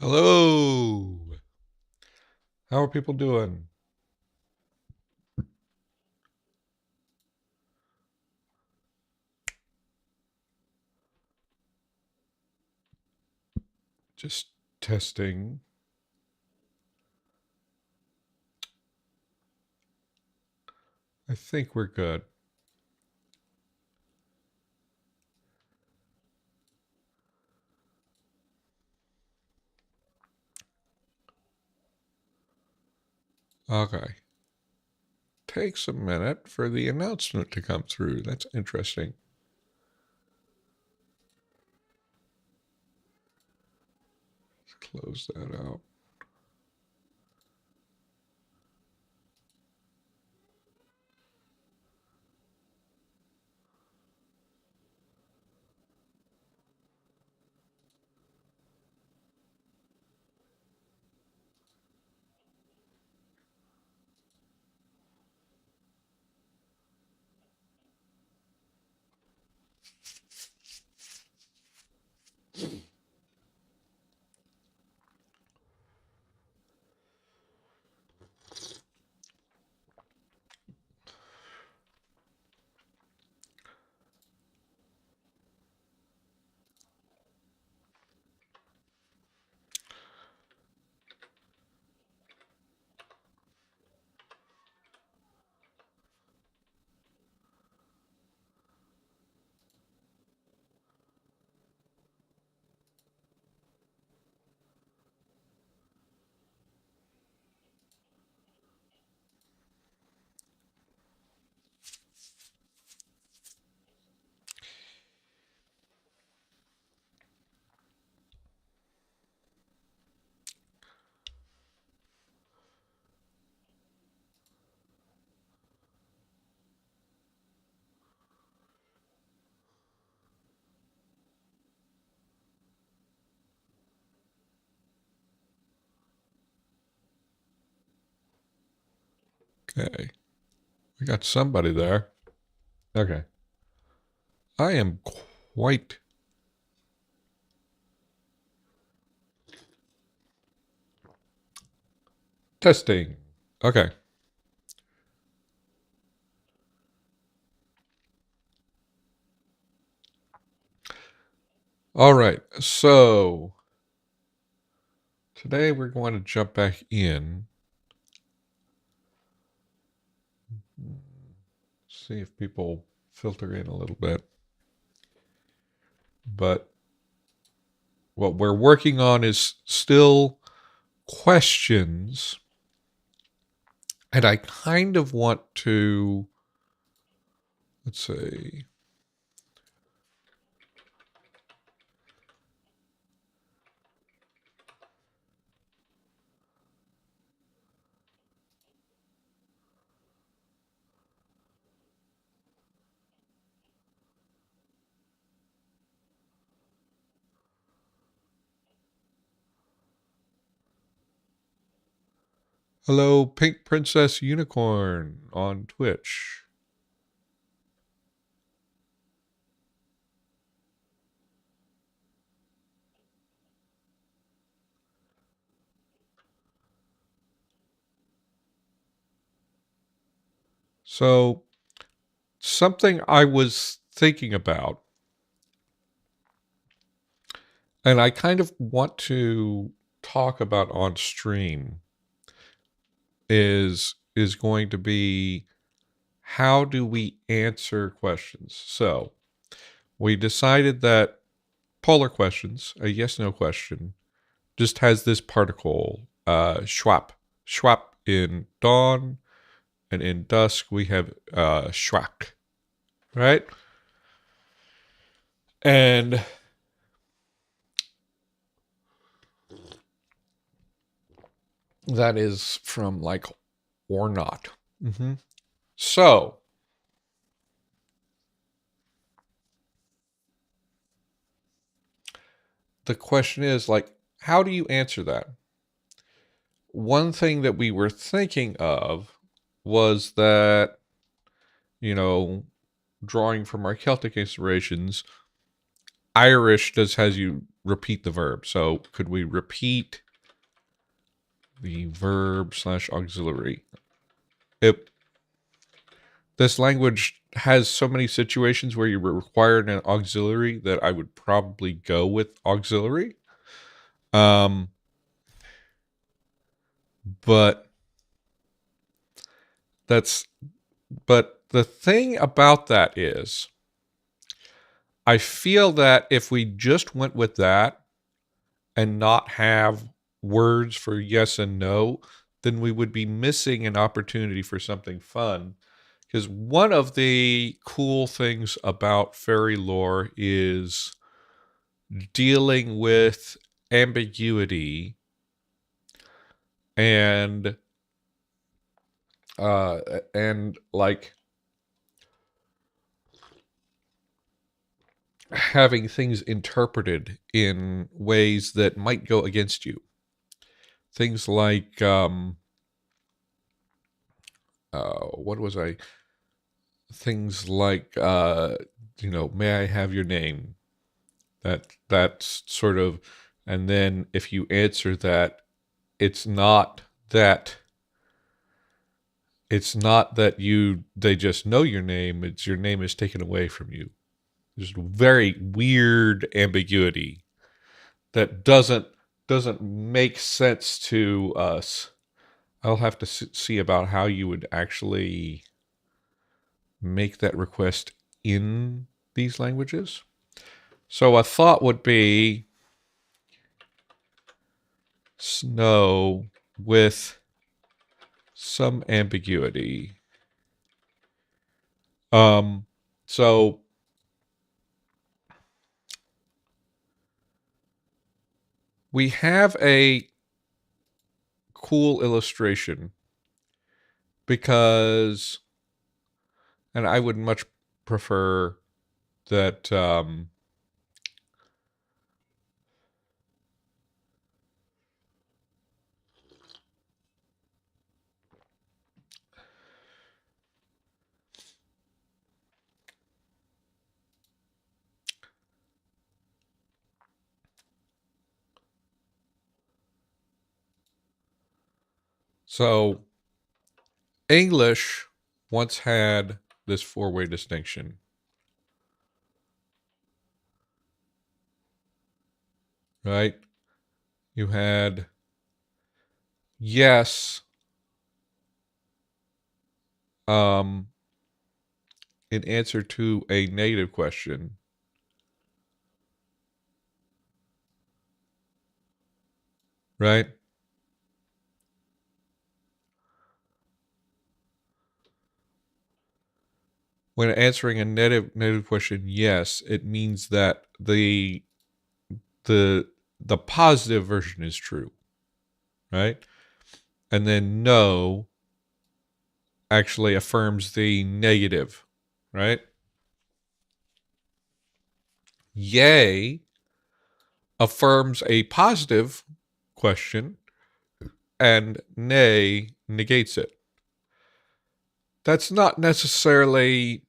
Hello. How are people doing? Just testing. I think we're good. Okay. Takes a minute for the announcement to come through. That's interesting. Let's close that out. Okay. We got somebody there. Okay. I am quite testing. Okay. All right. So today we're going to jump back in. See if people filter in a little bit. But what we're working on is still questions. And I kind of want to, let's see. Hello, Pink Princess Unicorn on Twitch. So, something I was thinking about, and I kind of want to talk about on stream, is going to be how do we answer questions? So, we decided that polar questions, a yes/no question, just has this particle, schwap. Schwap in dawn, and in dusk we have schwack, right? And that is from like or not. Mm-hmm. So the question is like, how do you answer that? One thing that we were thinking of was that, you know, drawing from our Celtic inspirations, Irish just has you repeat the verb. So could we repeat the verb slash auxiliary? This language has so many situations where you require an auxiliary that I would probably go with auxiliary. But that's but the thing about that is I feel that if we just went with that and not have words for yes and no, then we would be missing an opportunity for something fun. Because one of the cool things about fairy lore is dealing with ambiguity and like having things interpreted in ways that might go against you. Things like what was I? Things like may I have your name? That's sort of, and then if you answer that, it's not that they just know your name. It's your name is taken away from you. There's very weird ambiguity that doesn't make sense to us. I'll have to see about how you would actually make that request in these languages. So a thought would be snow with some ambiguity. So we have a cool illustration because, and I would much prefer that so English once had this four-way distinction, right? You had yes in answer to a negative question, right? When answering a negative question, yes, it means that the the positive version is true, right? And then no actually affirms the negative, right? Yay affirms a positive question and nay negates it. That's not necessarily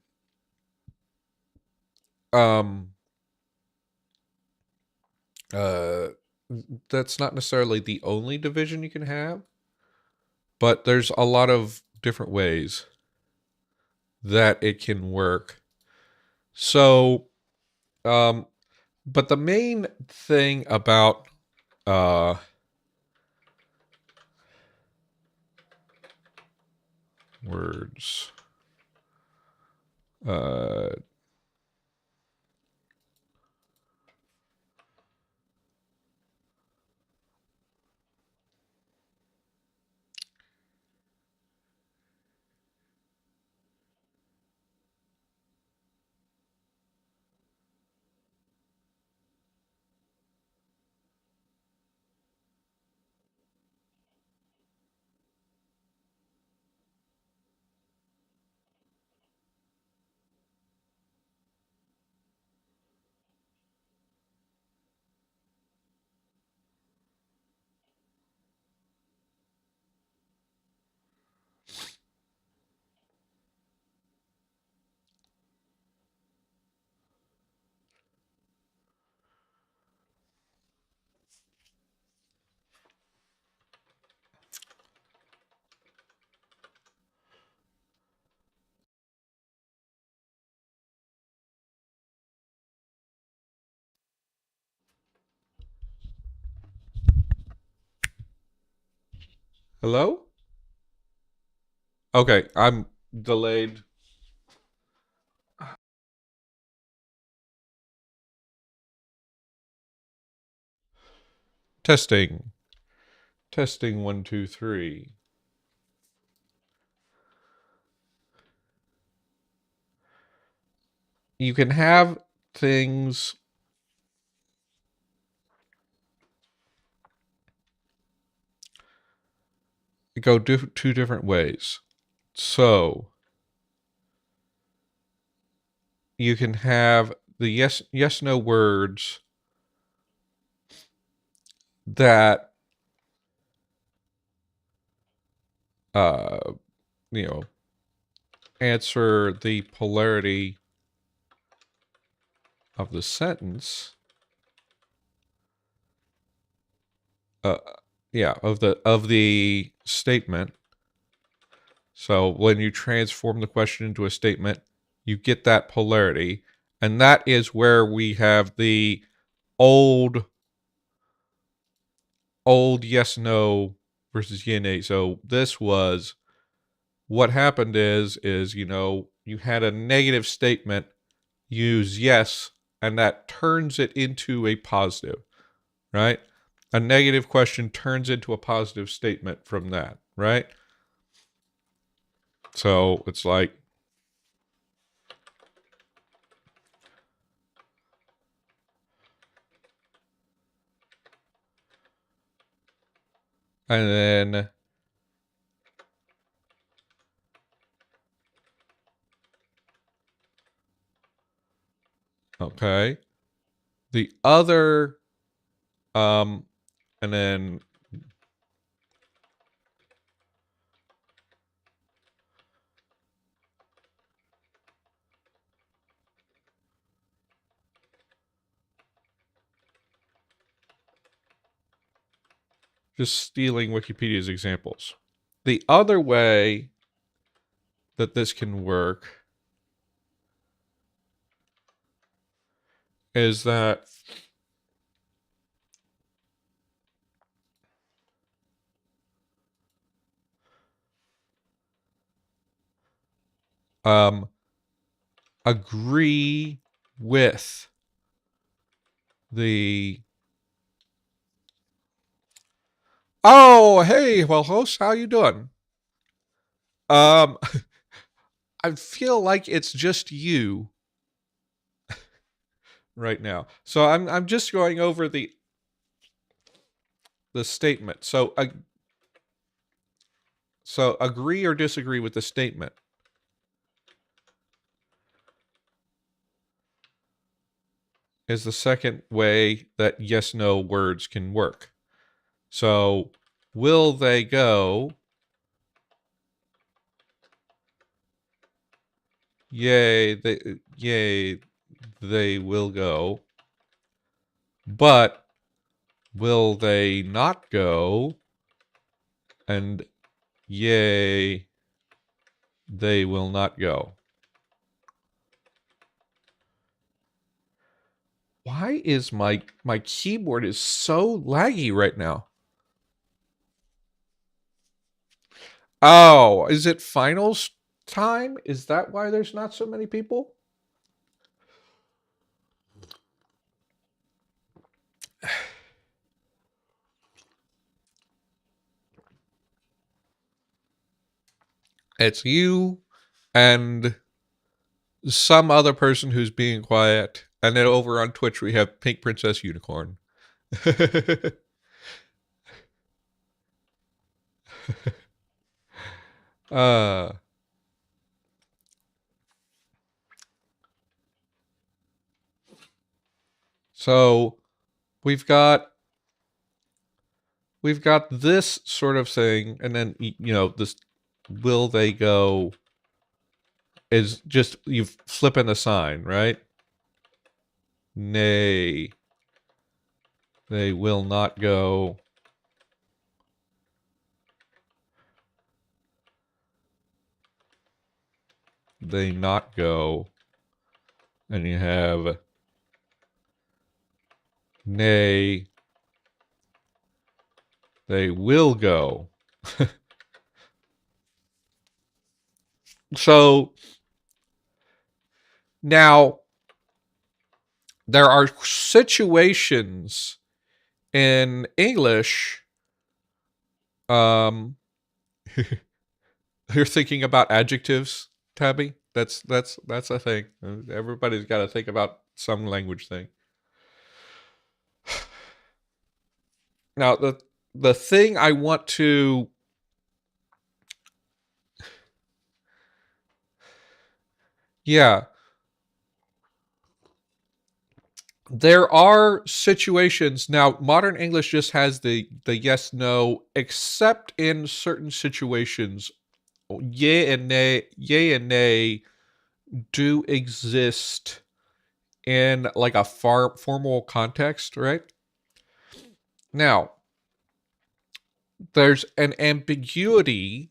um uh that's not necessarily the only division you can have, but there's a lot of different ways that it can work. So but the main thing about uh words uh Hello? Okay, I'm delayed. Testing. Testing 1, 2, 3. You can have things go two different ways. So you can have the yes no words that uh you know answer the polarity of the sentence. Uh yeah, of the statement. So when you transform the question into a statement, you get that polarity, and that is where we have the old yes no versus yin nay. So this was what happened is you had a negative statement, use yes, and that turns it into a positive, right? A negative question turns into a positive statement from that, right? So it's like, and then okay, the other and then just stealing Wikipedia's examples. The other way that this can work is that um, agree with the oh hey well host, how you doing? um I feel like it's just you right now, so I'm just going over the statement. So agree or disagree with the statement is the second way that yes no words can work. So will they go? Yay, they will go. But will they not go? And yay, they will not go. Why is my keyboard is so laggy right now? Oh, is it finals time? Is that why there's not so many people? It's you and some other person who's being quiet. And then over on Twitch, we have Pink Princess Unicorn. uh, so we've got this sort of thing, and then this will they go is just you flip in the sign, right? Nay, they will not go. They not go. And you have nay, they will go. So now there are situations in English. Um, you're thinking about adjectives, Tabby. That's a thing. Everybody's got to think about some language thing. Now the thing I want to, yeah, there are situations now. Modern English just has the yes no, except in certain situations. Yay and nay do exist in like a formal context, right? Now, there's an ambiguity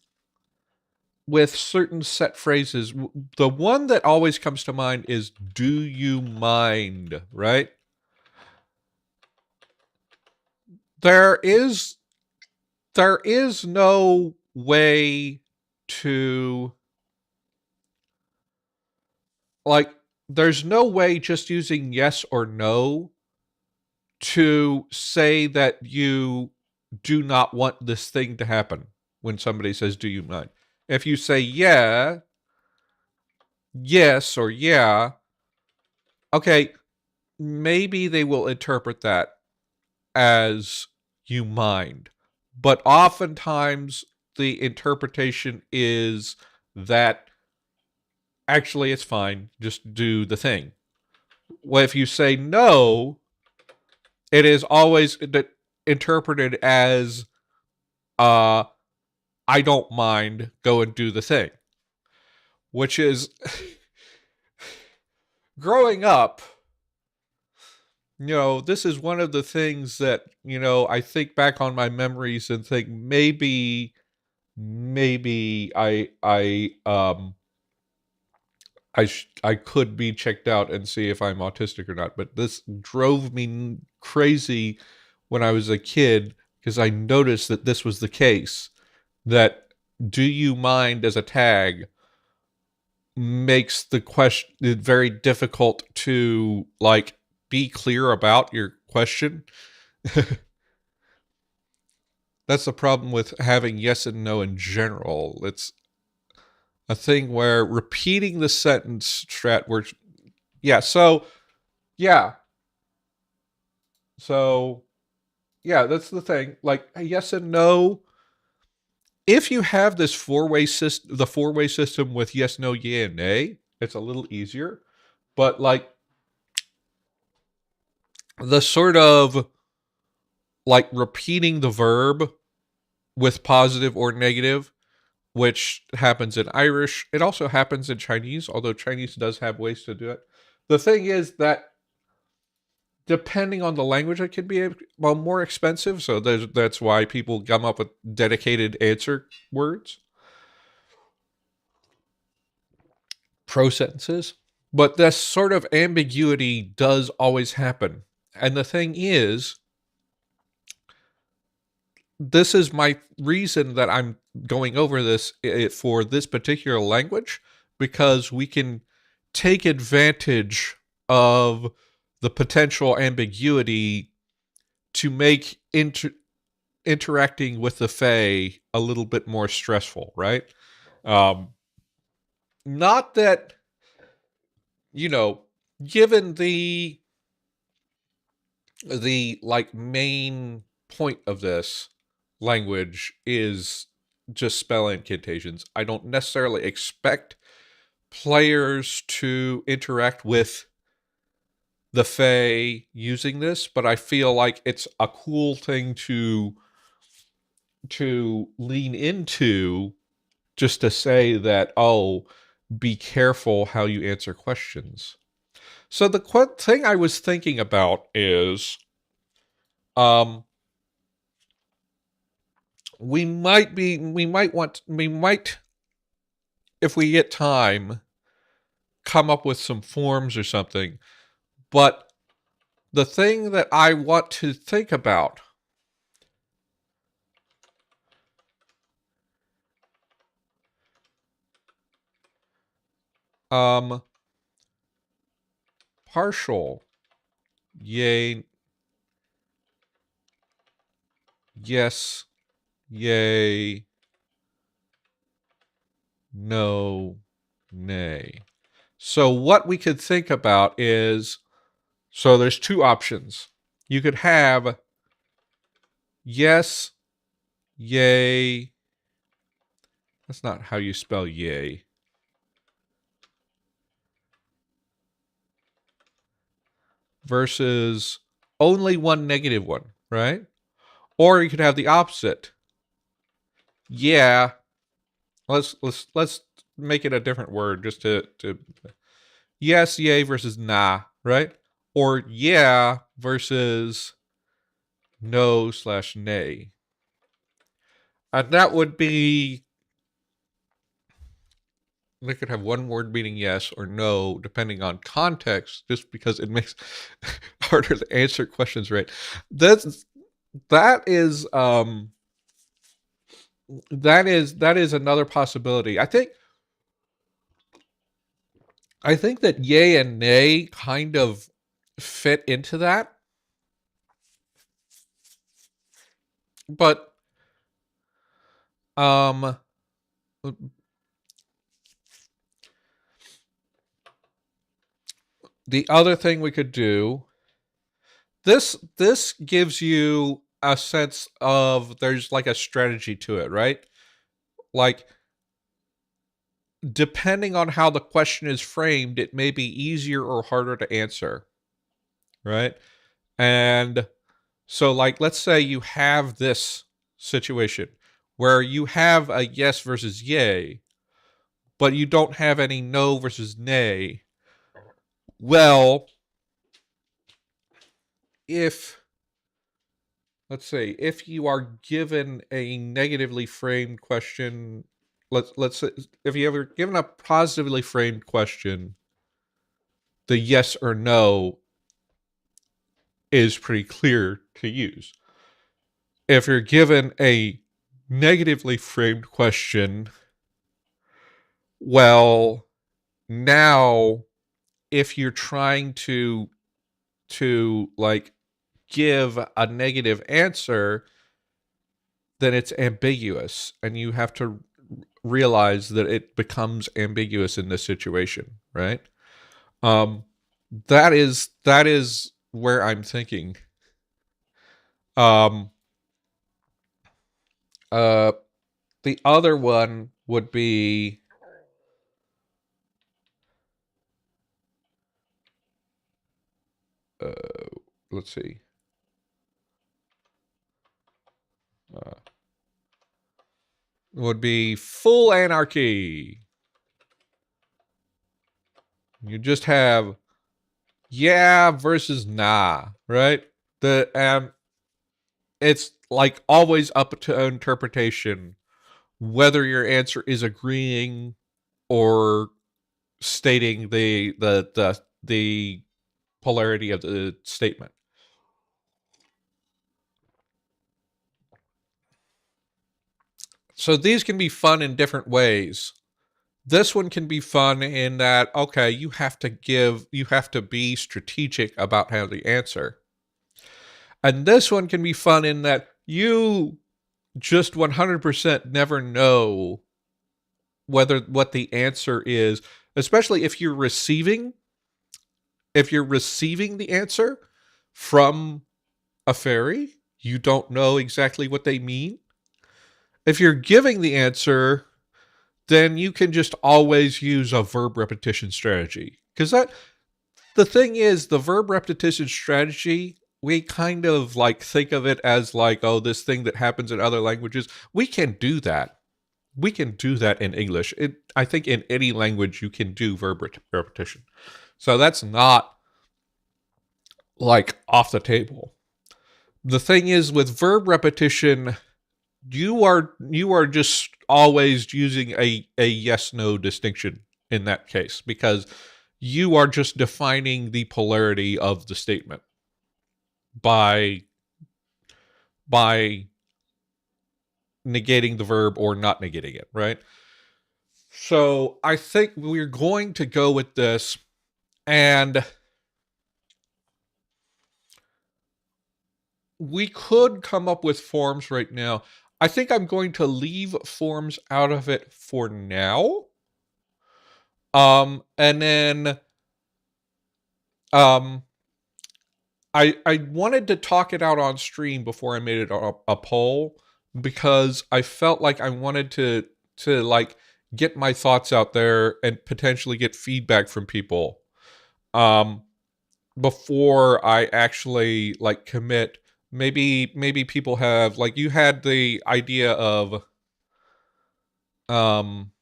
with certain set phrases. The one that always comes to mind is "do you mind?" Right? There is there is no way to, like, there's no way just using yes or no to say that you do not want this thing to happen when somebody says, "Do you mind?" If you say yeah, yes, or yeah, okay, maybe they will interpret that as you mind. But oftentimes the interpretation is that actually it's fine, just do the thing. Well, if you say no, it is always interpreted as uh I don't mind, go and do the thing. Which is growing up, this is one of the things that, I think back on my memories and think maybe I could be checked out and see if I'm autistic or not. But this drove me crazy when I was a kid because I noticed that this was the case. That "do you mind" as a tag makes the question very difficult to, like, be clear about your question. That's the problem with having yes and no in general. It's a thing where repeating the sentence strat works. Yeah, yeah. So yeah, that's the thing. Like yes and no. If you have this four-way system, the four-way system with yes, no, yeah, and nay, it's a little easier. But like the sort of like repeating the verb with positive or negative, which happens in Irish. It also happens in Chinese, although Chinese does have ways to do it. The thing is that depending on the language, it can be more expensive. So that's why people come up with dedicated answer words, pro sentences. But this sort of ambiguity does always happen. And the thing is, this is my reason that I'm going over this for this particular language, because we can take advantage of the potential ambiguity to make interacting with the Fae a little bit more stressful, right? Um, Not that, you know, given the like main point of this language is just spell incantations, I don't necessarily expect players to interact with the Fae using this, but I feel like it's a cool thing to lean into, just to say that, oh, be careful how you answer questions. So the thing I was thinking about is, um, we might, if we get time, come up with some forms or something. But the thing that I want to think about Partial. Yay. Yes. Yay. No. Nay. So what we could think about is, so there's two options. You could have yes, yay. That's not how you spell yay. Versus only one negative one, right? Or you could have the opposite. Yeah. Let's make it a different word just to yes, yay versus nah, right? Or yeah versus no/nay. And that would be, they could have one word meaning yes or no, depending on context, just because it makes harder to answer questions right. That's that is that is another possibility. I think that yay and nay kind of fit into that. But um the other thing we could do, this gives you a sense of there's like a strategy to it, right? Like, depending on how the question is framed, it may be easier or harder to answer, right? And so, like, let's say you have this situation where you have a yes versus yay, but you don't have any no versus nay. Well, if, let's say, if you are given a negatively framed question, let's say, if you ever given a positively framed question, the yes or no is pretty clear to use. If you're given a negatively framed question, well, now if you're trying to like give a negative answer, then it's ambiguous, and you have to realize that it becomes ambiguous in this situation, right? Um, that is where I'm thinking. Um, uh, the other one would be, uh, let's see, uh, would be full anarchy. You just have yeah versus nah, right? The it's like always up to interpretation whether your answer is agreeing or stating the polarity of the statement. So these can be fun in different ways. This one can be fun in that, okay, you have to be strategic about how to answer. And this one can be fun in that you just 100% never know what the answer is, especially if you're receiving the answer from a fairy, you don't know exactly what they mean. If you're giving the answer, then you can just always use a verb repetition strategy. Because the thing is, the verb repetition strategy, we kind of like think of it as like, oh, this thing that happens in other languages. We can do that. We can do that in English. I think in any language you can do verb repetition. So that's not like off the table. The thing is, with verb repetition, you are just always using a yes no distinction in that case, because you are just defining the polarity of the statement by by negating the verb or not negating it, right? So I think we're going to go with this, and we could come up with forms right now. I think I'm going to leave forms out of it for now. And then um I wanted to talk it out on stream before I made it a poll, because I felt like I wanted to like get my thoughts out there and potentially get feedback from people um before I actually like commit. Maybe people have, like, you had the idea of um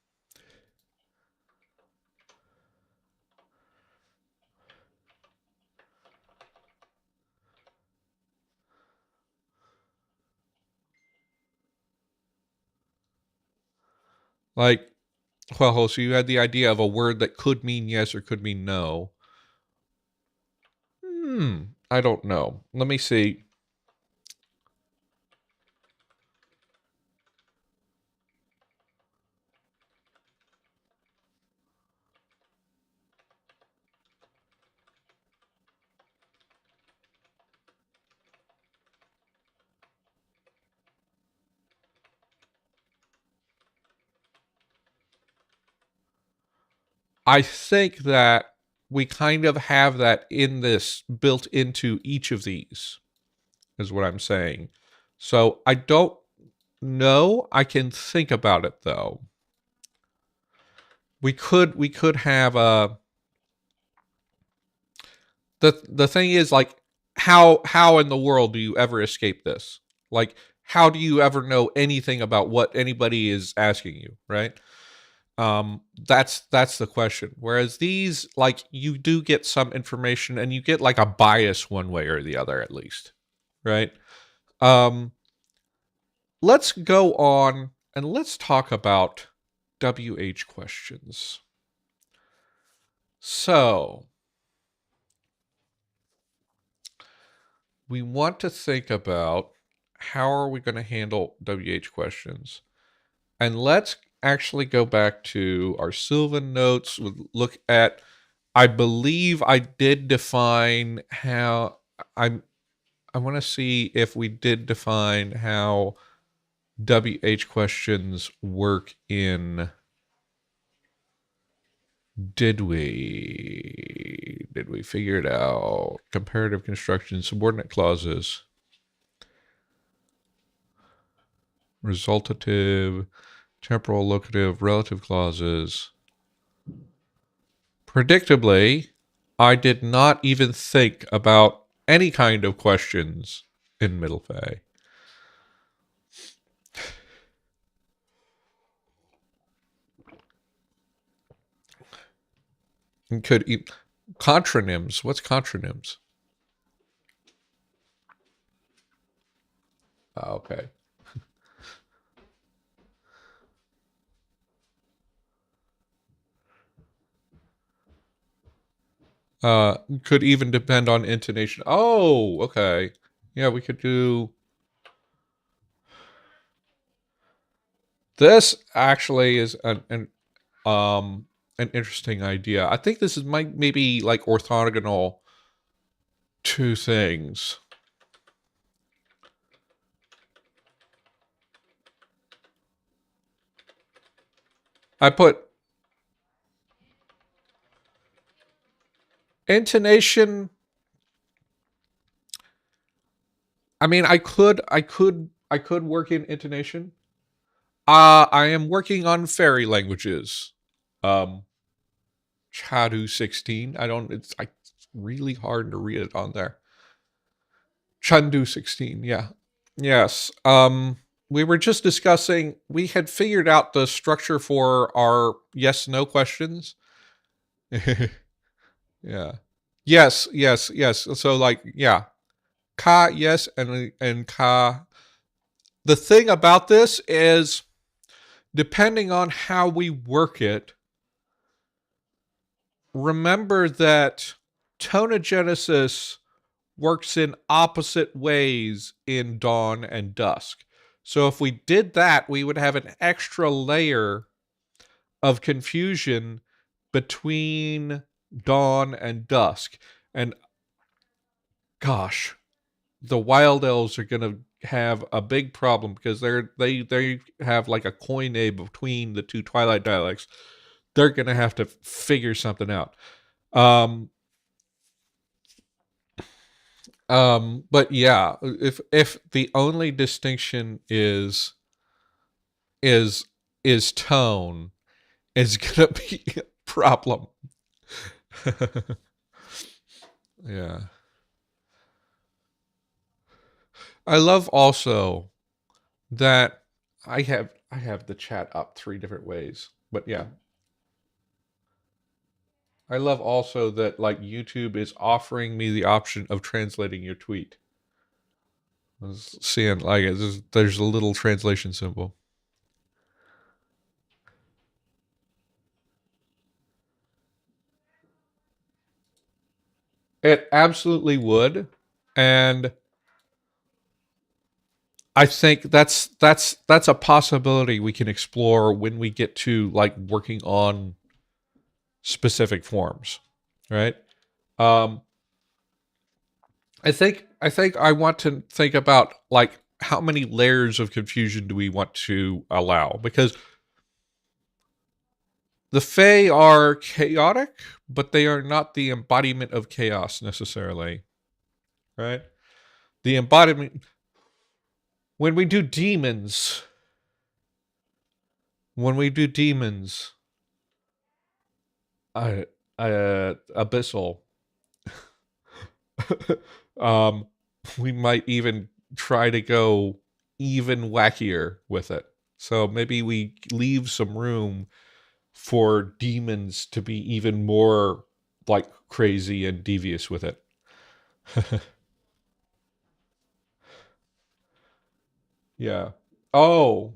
like, well, so you had the idea of a word that could mean yes or could mean no. I don't know. Let me see. I think that we kind of have that in this, built into each of these, is what I'm saying. So I don't know. I can think about it though. We could have a the thing is, like, how in the world do you ever escape this? Like, how do you ever know anything about what anybody is asking you, right? That's the question. Whereas these, like, you do get some information and you get like a bias one way or the other, at least, right? um let's go on and let's talk about WH questions. So we want to think about, how are we going to handle WH questions? And let's actually go back to our Sylvan notes. Look at, I believe I did define how, I want to see if we did define how WH questions work in, did we figure it out? Comparative construction, subordinate clauses, resultative, temporal, locative, relative clauses. Predictably, I did not even think about any kind of questions in Middle Fay. Contronyms. What's contronyms? Oh, okay. Could even depend on intonation. Oh, okay. Yeah, we could do this. Actually, is an interesting idea. I think this is maybe like orthogonal to things. I put intonation. I mean, I could work in intonation. I am working on fairy languages. Um, Chadu 16. I don't. It's like really hard to read it on there. Chandu 16. Yeah. Yes. We were just discussing. We had figured out the structure for our yes/no questions. Yeah. Yes. Yes. Yes. So, like, yeah. Ka, yes, and ka. The thing about this is, depending on how we work it, remember that tonogenesis works in opposite ways in dawn and dusk. So if we did that, we would have an extra layer of confusion between dawn and dusk. And gosh, the wild elves are going to have a big problem because they have like a coinade between the two twilight dialects. They're going to have to figure something out. Um, but yeah, if the only distinction is is tone, it's gonna be a problem. Yeah, I love also that I have the chat up three different ways, but yeah, I love also that like YouTube is offering me the option of translating your tweet. I was seeing like there's a little translation symbol. It absolutely would, and I think that's a possibility we can explore when we get to like working on specific forms, right? Um, I think I want to think about like how many layers of confusion do we want to allow, because the Fae are chaotic, but they are not the embodiment of chaos necessarily, right? The embodiment when we do demons, when we do demons, uh, abyssal, um, we might even try to go even wackier with it. So maybe we leave some room for demons to be even more like crazy and devious with it. Yeah. Oh,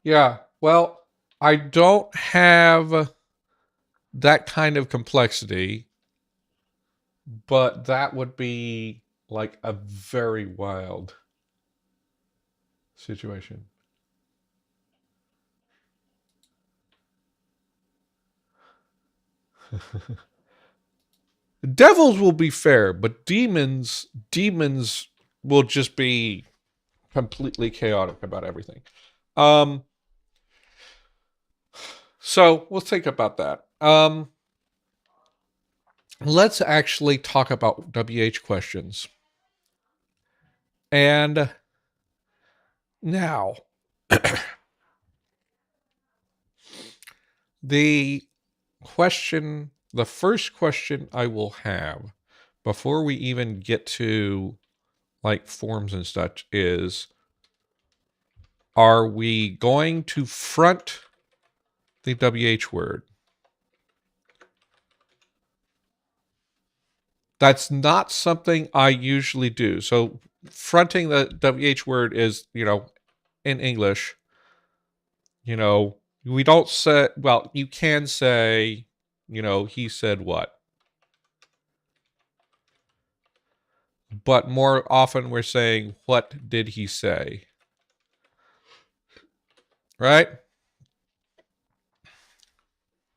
yeah. Well, I don't have that kind of complexity, but that would be like a very wild situation. Devils will be fair, but demons will just be completely chaotic about everything. Um, so we'll think about that. Let's actually talk about WH questions. And now, the the first question I will have before we even get to like forms and such is, are we going to front the WH word? That's not something I usually do. So fronting the WH word is, in English, we don't say, well, you can say, he said what? But more often we're saying, what did he say? Right?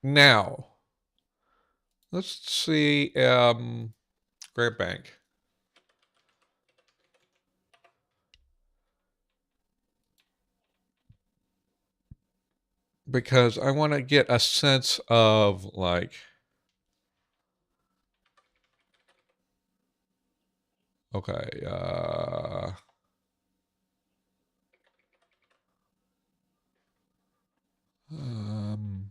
Now, let's see, Grant Bank. Because I want to get a sense of like, okay, um,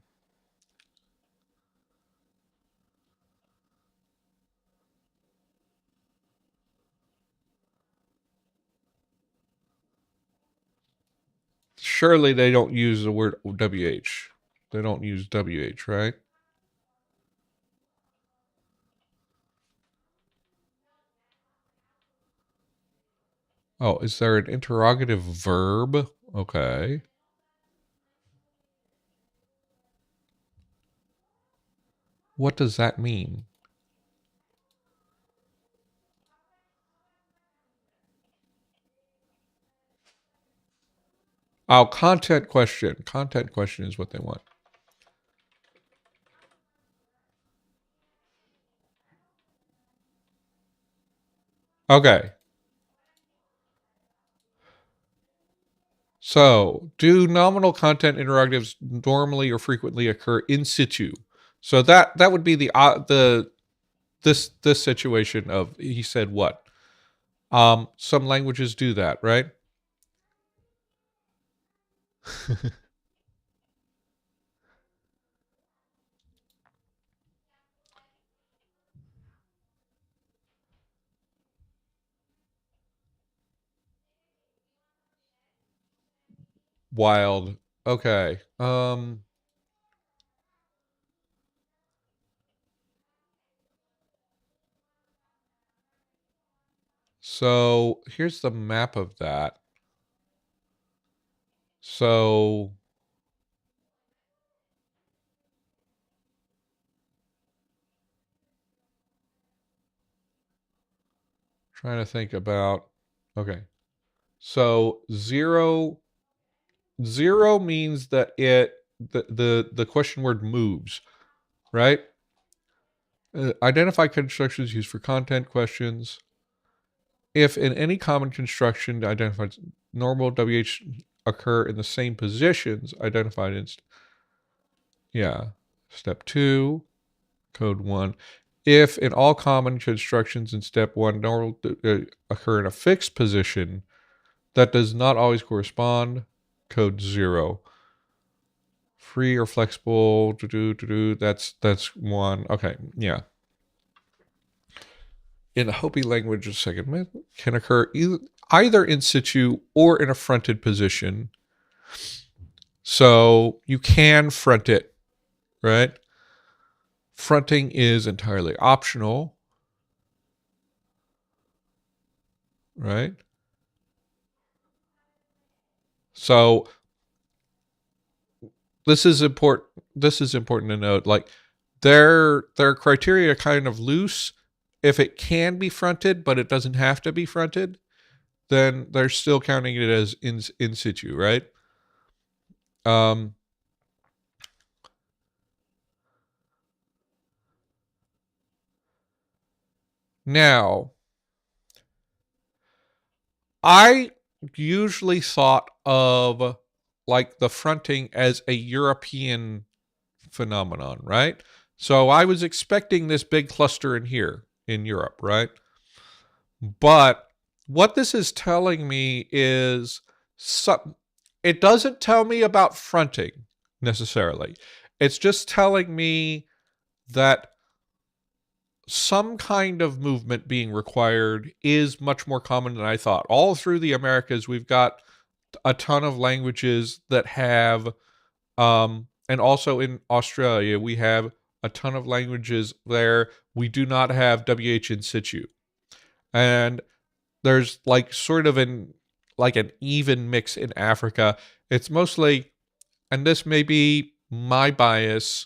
surely they don't use the word WH. They don't use WH, right? Oh, is there an interrogative verb? Okay. What does that mean? Oh, content question. Content question is what they want. Okay. So, do nominal content interrogatives normally or frequently occur in situ? So that would be the this situation of he said what? Some languages do that, right? Wild. Okay. So here's the map of that. So trying to think about. Okay. So zero means that the question word moves, right? Identify constructions used for content questions. If in any common construction identified normal WH occur in the same positions identified in yeah. Step 2, code 1. If in all common constructions in step 1 normal occur in a fixed position that does not always correspond, code 0. Free or flexible, that's 1. Okay, yeah. In the Hopi language, a second can occur either in situ or in a fronted position. So you can front it, right? Fronting is entirely optional, right? So this is important. This is important to note. Like their criteria are kind of loose. If it can be fronted, but it doesn't have to be fronted, then they're still counting it as in situ, right? Um, Now, I usually thought of like the fronting as a European phenomenon, right? So I was expecting this big cluster in here in Europe, right? But what this is telling me is it doesn't tell me about fronting necessarily. It's just telling me that some kind of movement being required is much more common than I thought. All through the Americas, we've got a ton of languages that have, and also in Australia, we have a ton of languages where we do not have WH in situ. And there's like sort of an even mix in Africa. It's mostly, and this may be my bias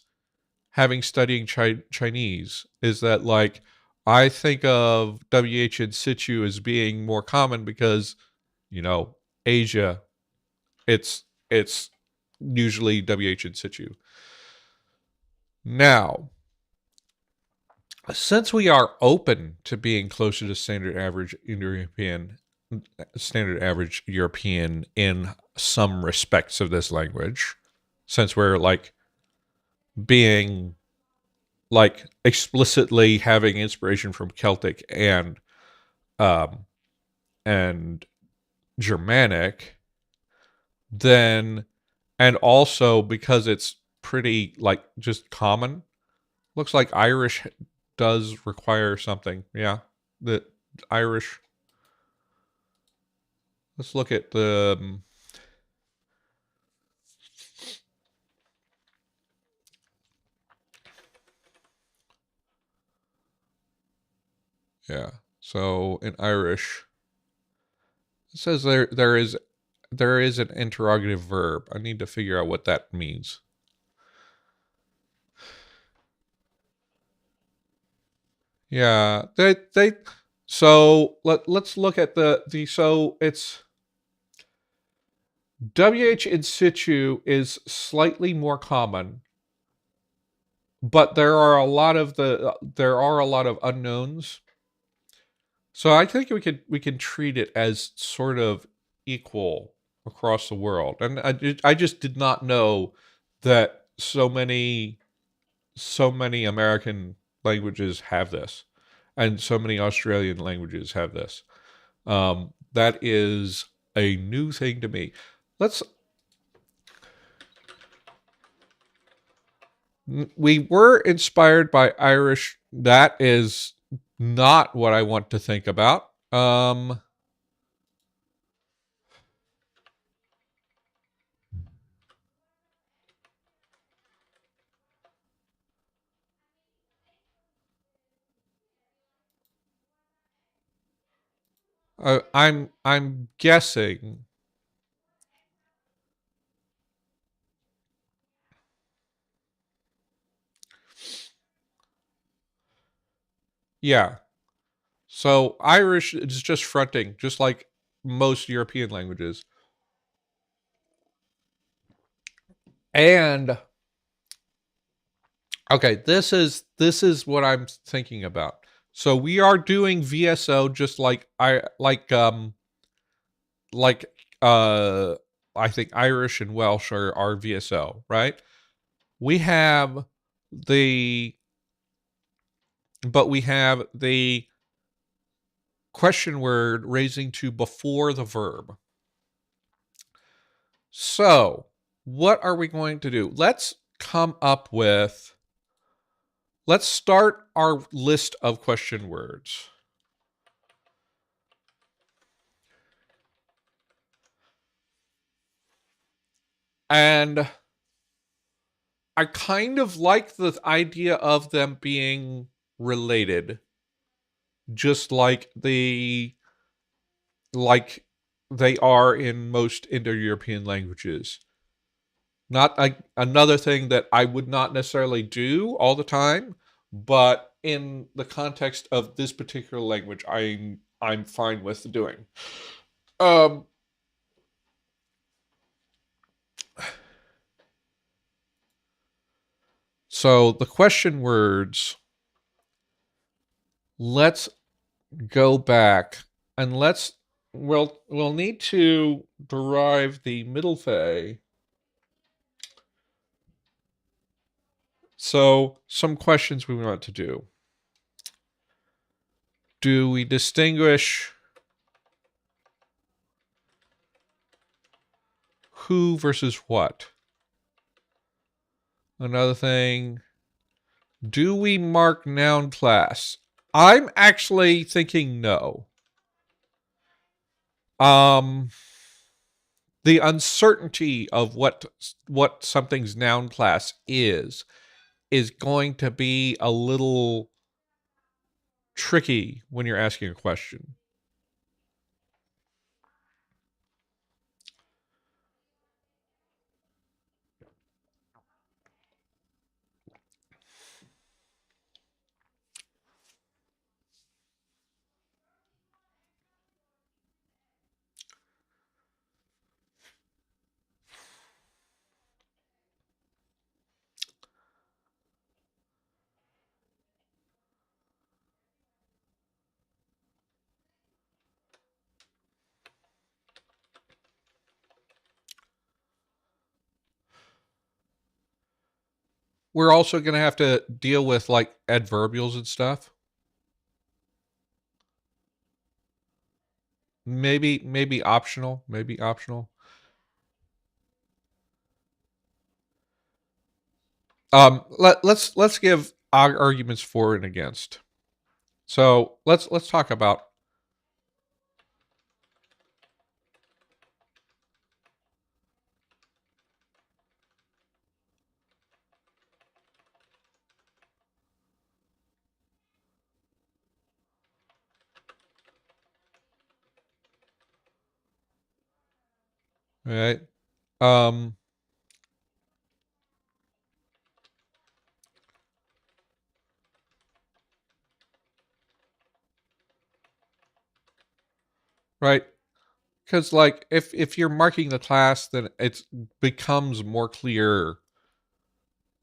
having studying Chinese, is that like I think of WH in situ as being more common because, you know, Asia, it's usually WH in situ. Now, since we are open to being closer to standard average European in some respects of this language, since we're like being like explicitly having inspiration from Celtic um and Germanic, then and also because it's pretty like just common, looks like Irish does require something. Yeah. The Irish, let's look at the yeah. So in Irish, it says there is an interrogative verb. I need to figure out what that means. Yeah, they so let's look at the so it's WH in situ is slightly more common, but there are a lot of unknowns. So I think we can treat it as sort of equal across the world. And I just did not know that so many American languages have this, and so many Australian languages have this. That is a new thing to me. Let's. We were inspired by Irish. That is not what I want to think about. I'm guessing. Yeah. So Irish is just fronting, just like most European languages. And okay, this is what I'm thinking about. So we are doing VSO just like uh I think Irish and Welsh are VSO, right? We have the but we have the question word raising to before the verb. So, what are we going to do? Let's start our list of question words. And I kind of like the idea of them being related, just like they are in most Indo-European languages. Not another thing that I would not necessarily do all the time, but in the context of this particular language, I'm fine with doing. Um, so the question words. Let's go back and we'll need to derive the middle fay. So some questions we want to do. Do we distinguish who versus what? Another thing, do we mark noun class? I'm actually thinking no. Um, the uncertainty of what something's noun class is going to be a little tricky when you're asking a question. We're also going to have to deal with like adverbials and stuff. Maybe optional, maybe optional. Let's give arguments for and against. So let's talk about. All right. Um, right. because like if you're marking the class, then it becomes more clear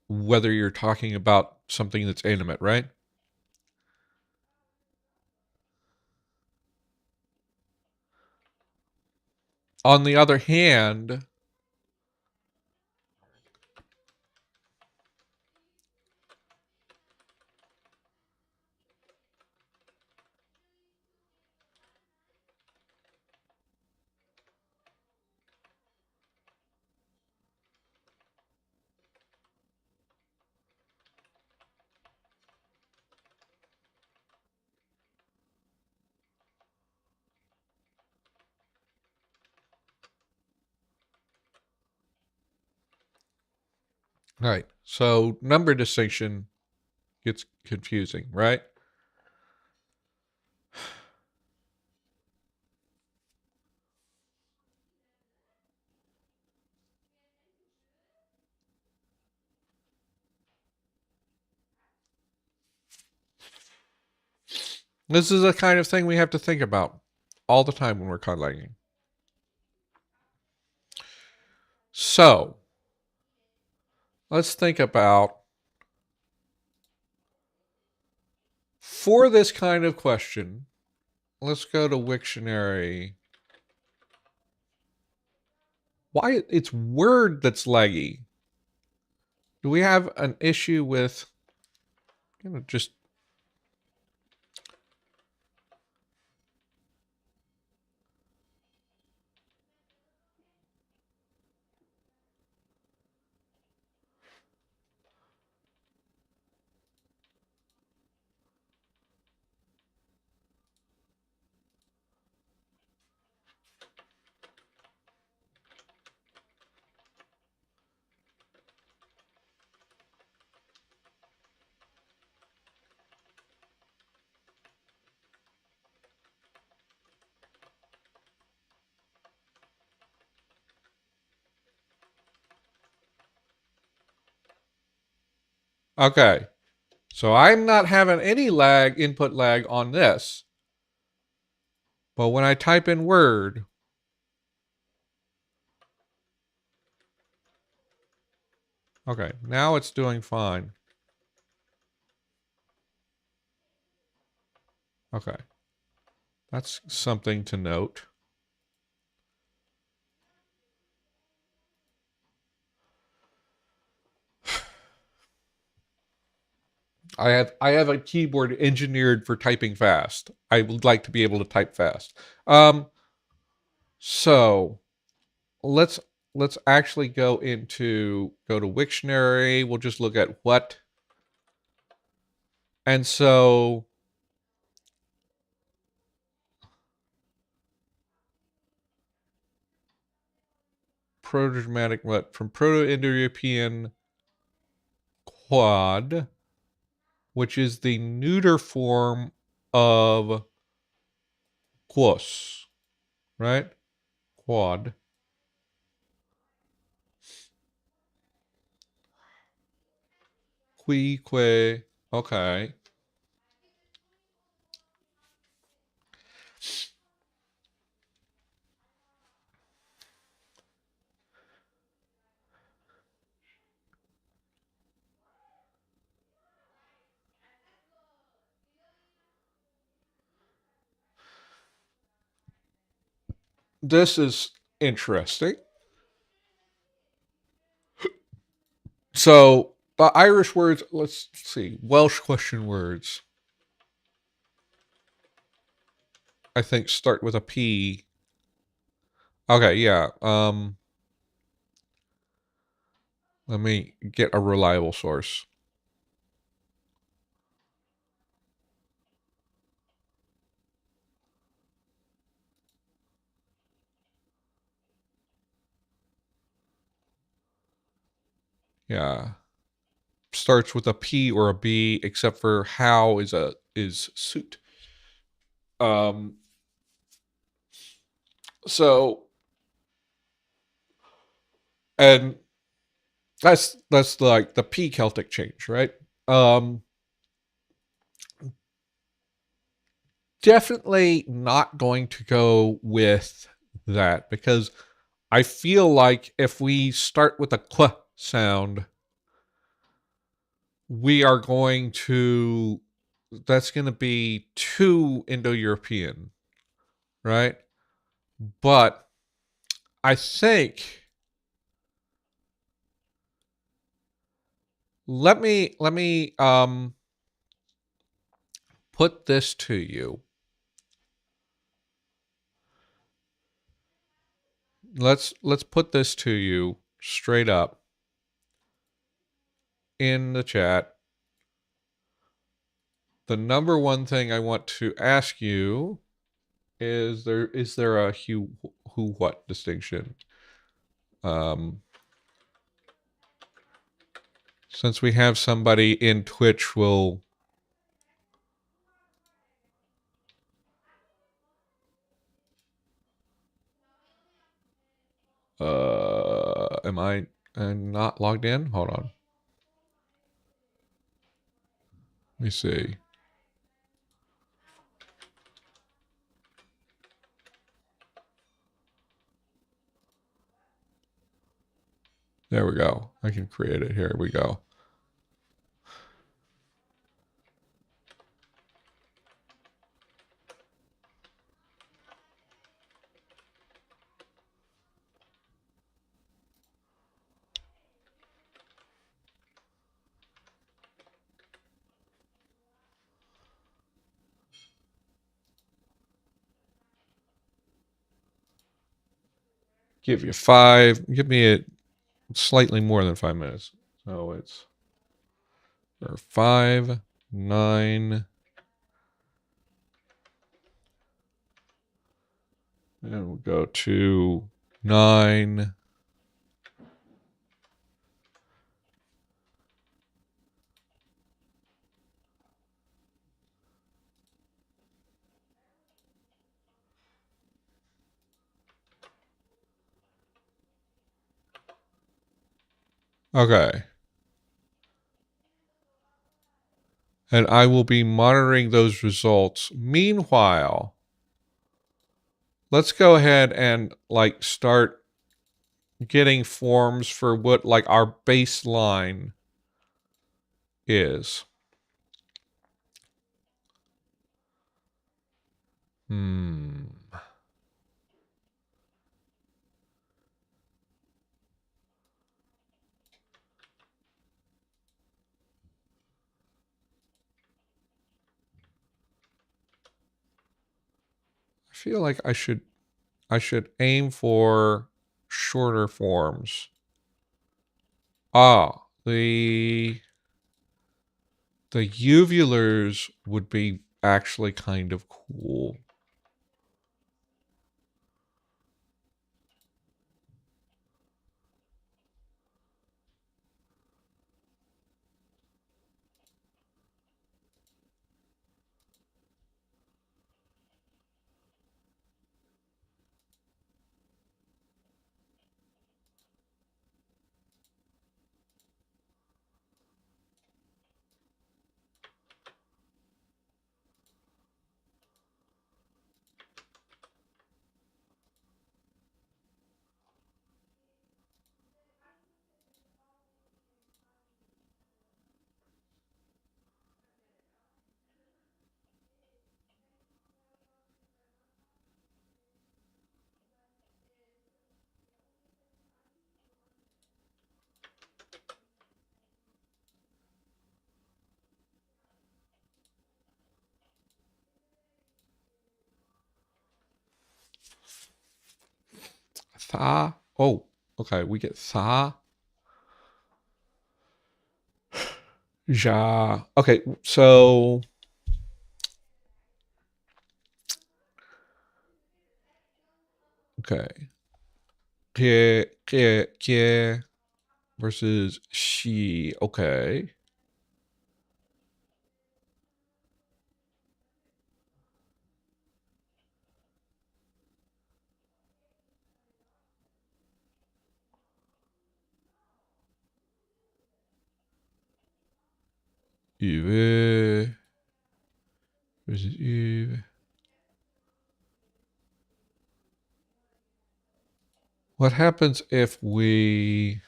whether you're talking about something that's animate, right? On the other hand, right. So number distinction gets confusing, right? This is the kind of thing we have to think about all the time when we're conlagging. So let's think about, for this kind of question, let's go to Wiktionary. Why it's word that's laggy? Do we have an issue with, just okay. So I'm not having any input lag on this. But when I type in word, okay, now it's doing fine. Okay. That's something to note. I have a keyboard engineered for typing fast. I would like to be able to type fast. So let's actually go to Wiktionary. We'll just look at what, and so Proto-Germanic, what, from Proto-Indo-European quad, which is the neuter form of quos, right? Quad. Qui, que. Okay. This is interesting. So, the Irish words, let's see, Welsh question words, I think start with a P. Okay, yeah. Let me get a reliable source. Yeah. Starts with a P or a B, except for how is suit. So, and that's like the P Celtic change, right? Definitely not going to go with that because I feel like if we start with a k sound, we are going to, that's going to be too Indo-European, right? But I think let me put this to you. Let's put this to you straight up in the chat. The number one thing I want to ask you is there a who what distinction? Um, since we have somebody in Twitch, will am I not logged in? Hold on. Let me see. There we go. I can create it. Here we go. Give you 5. Give me it slightly more than 5 minutes. So it's or 5, 9, and we'll go to 9. Okay. And I will be monitoring those results. Meanwhile, let's go ahead and like start getting forms for what like our baseline is. I feel like I should aim for shorter forms. Ah, the uvulars would be actually kind of cool. Tha. Oh, okay. We get tha. Ja. Okay, so okay. Ke versus she. Okay. Uwe versus Uwe. What happens if we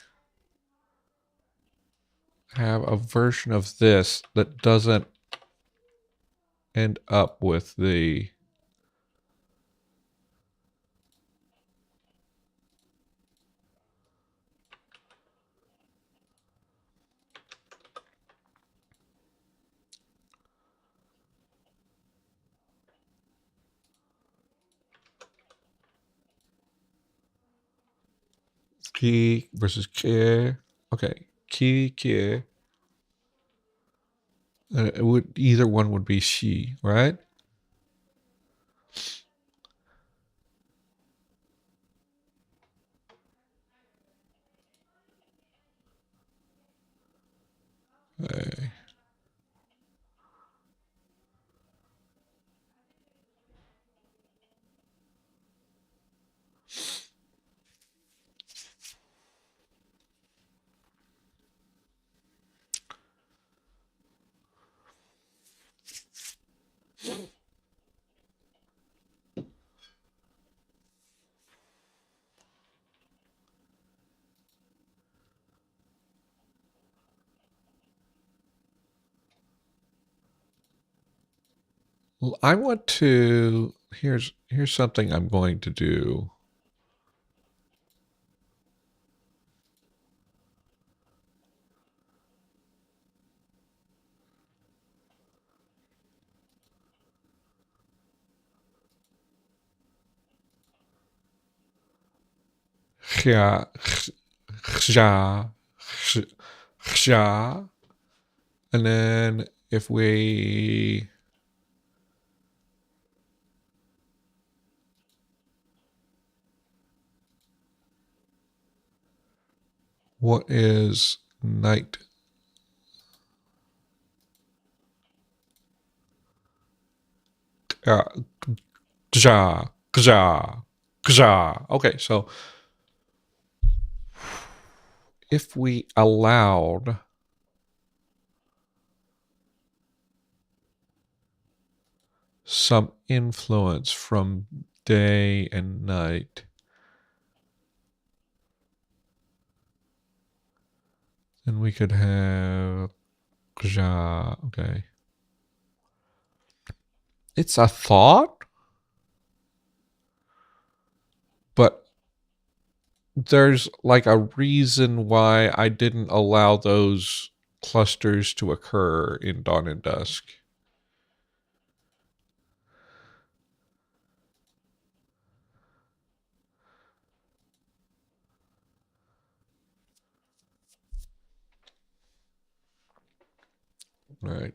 have a version of this that doesn't end up with the ki versus ki? Okay, ki. It would, either one would be she, right? Okay. Well, I want to. Here's something I'm going to do. Xia, xia, xia, and then if we what is night? Gja, gja, gja. Okay, so if we allowed some influence from day and night, then we could have gja. Okay. It's a thought, but there's like a reason why I didn't allow those clusters to occur in dawn and dusk. Right.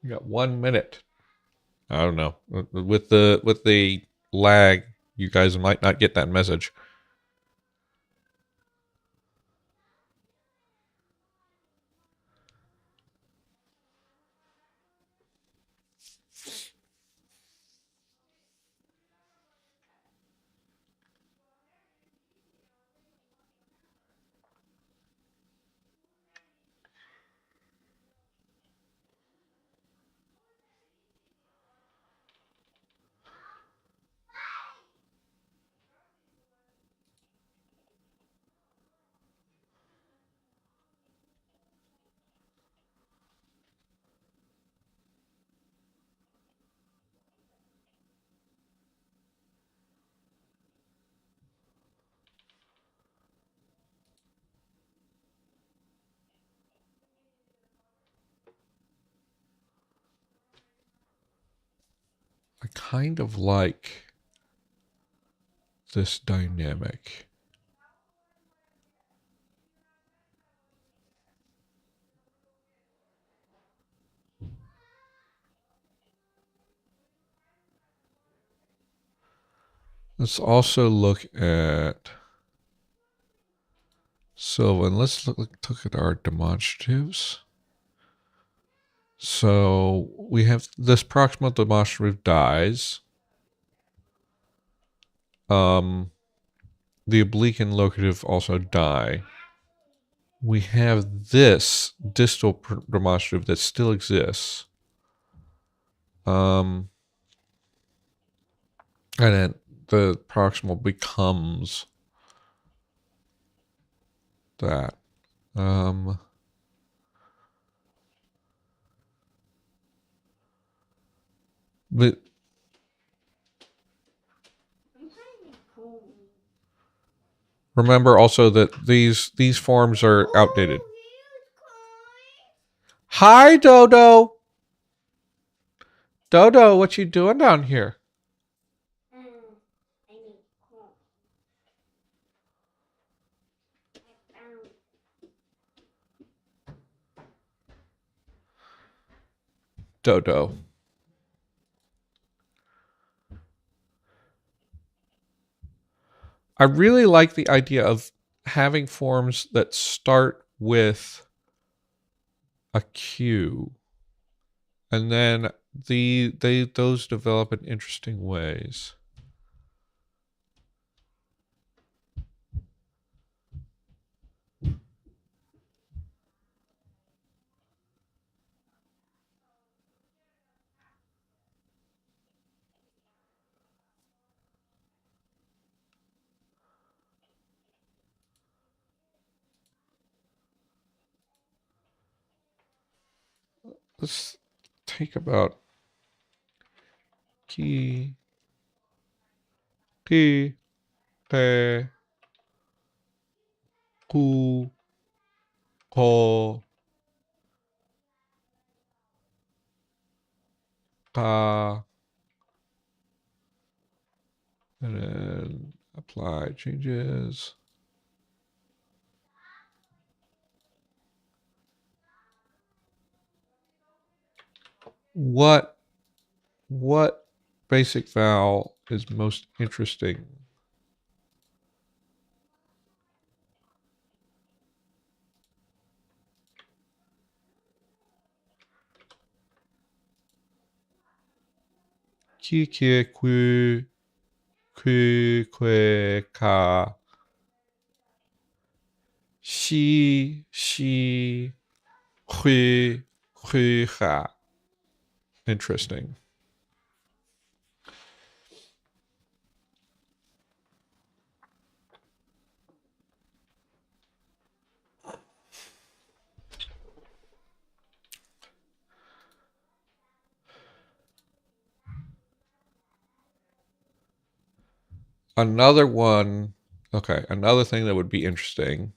You got 1 minute. I don't know. With the lag, you guys might not get that message. I kind of like this dynamic. Let's also look at Sylvan. Let's look at our demonstratives. So we have this proximal demonstrative dies. The oblique and locative also die. we have this distal demonstrative that still exists. And then the proximal becomes that. But remember also that these forms are outdated. Hi, Dodo. Dodo, what you doing down here? Dodo. I really like the idea of having forms that start with a Q, and then those develop in interesting ways. Let's take about ki, ki, pe, ku, ko, ka, and then apply changes. What basic vowel is most interesting? Ki, ki, ku, que, ka. She, hui, ha. Interesting. Another one, okay, another thing that would be interesting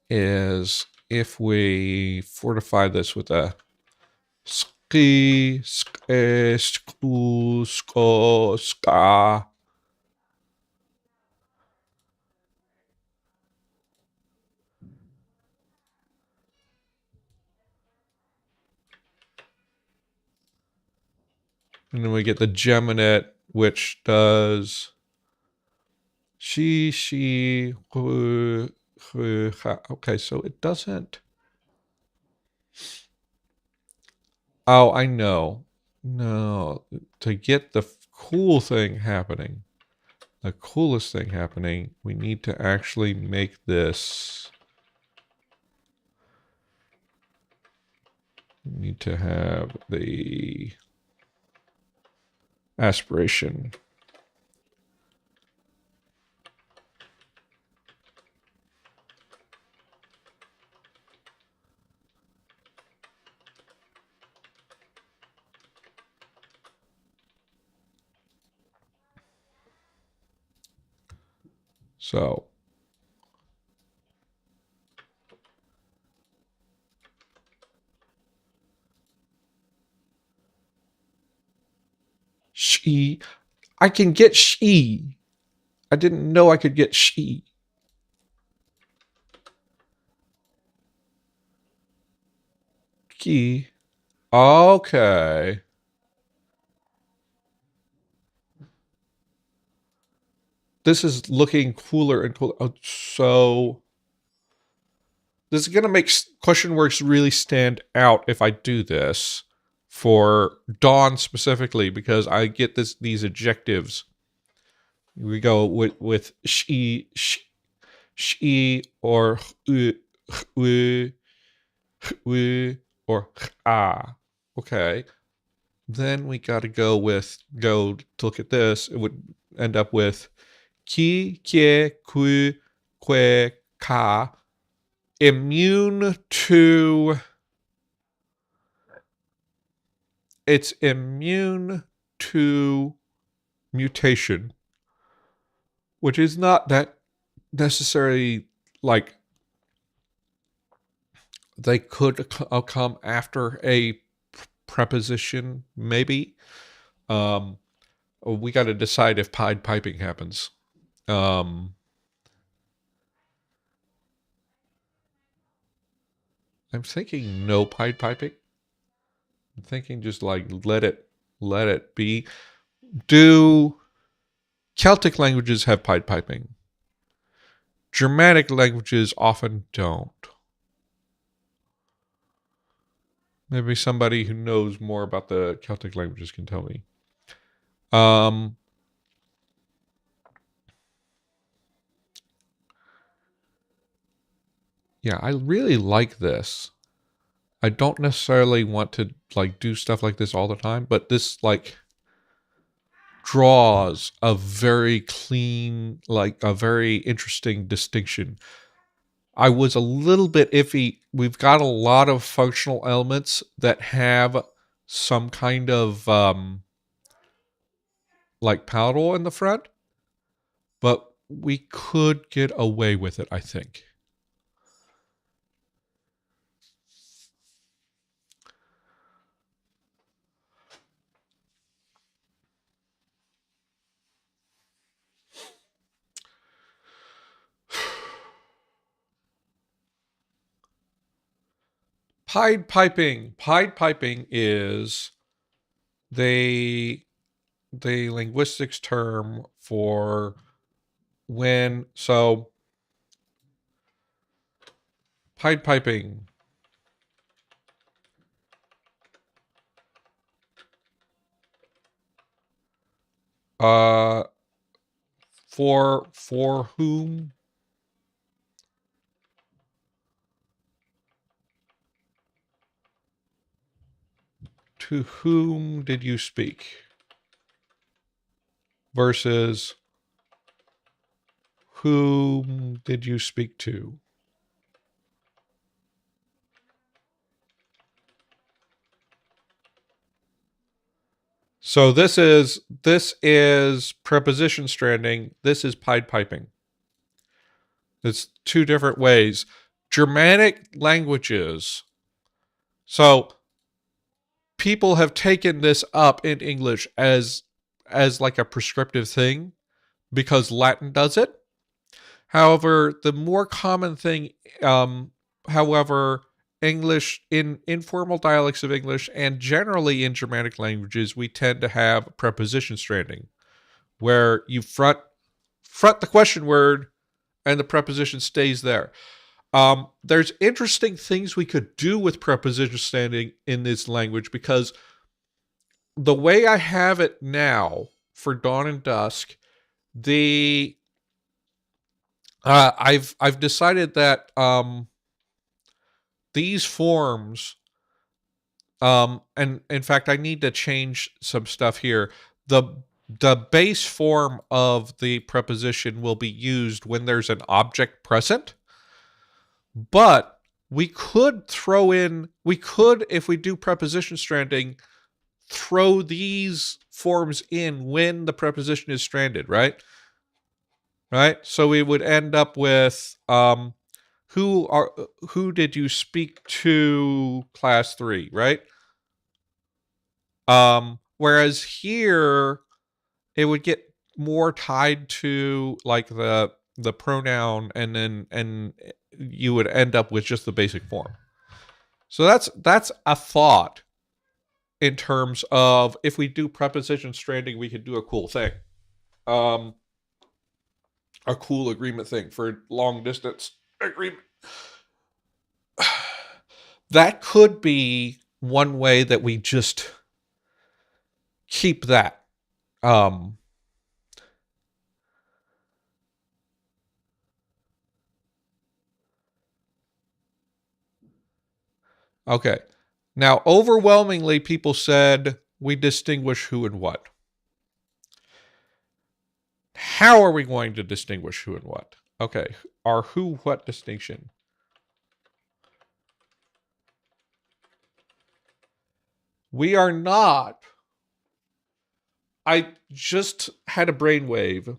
is if we fortify this with a ski, sku, sko, ska. And then we get the geminate, which does she, hu, ha. Okay, so it doesn't. Oh, I know. No, to get the cool thing happening, the coolest thing happening, we need to actually make this. We need to have the aspiration. So she, I can get she. I didn't know I could get she. Key. Okay. This is looking cooler and cooler. Oh, so this is going to make question works really stand out if I do this for Dawn specifically, because I get these adjectives. We go with she, sh or w, or ah. Okay. Then we got to go to look at this. It would end up with ki, kie, ku, que, ka. Immune to. It's immune to mutation, which is not that necessarily like they could come after a preposition, maybe. We got to decide if Pied Piping happens. I'm thinking no Pied Piping. I'm thinking just like let it be. Do Celtic languages have Pied Piping? Germanic languages often don't. Maybe somebody who knows more about the Celtic languages can tell me. Yeah, I really like this. I don't necessarily want to like do stuff like this all the time, but this like draws a very clean, like a very interesting distinction. I was a little bit iffy. We've got a lot of functional elements that have some kind of like palatal in the front, but we could get away with it, I think. Pied Piping. Pied Piping is the linguistics term for when, so Pied Piping for whom, to whom did you speak versus whom did you speak to? So this is preposition stranding. This is Pied Piping. It's two different ways. Germanic languages. So people have taken this up in English as like a prescriptive thing because Latin does it. However, the more common thing, however, English in informal dialects of English and generally in Germanic languages, we tend to have preposition stranding, where you front the question word and the preposition stays there. There's interesting things we could do with preposition stranding in this language because the way I have it now for dawn and dusk, I've decided that these forms, and in fact I need to change some stuff here. The base form of the preposition will be used when there's an object present, but we could, if we do preposition stranding, throw these forms in when the preposition is stranded, right? Right? So we would end up with who did you speak to, class 3, right? Whereas here it would get more tied to like the pronoun, and you would end up with just the basic form. So that's a thought in terms of if we do preposition stranding, we could do a cool thing. A cool agreement thing for long distance agreement. That could be one way that we just keep that. Okay. Now, overwhelmingly, people said we distinguish who and what. How are we going to distinguish who and what? Okay. Our who-what distinction. We are not. I just had a brainwave.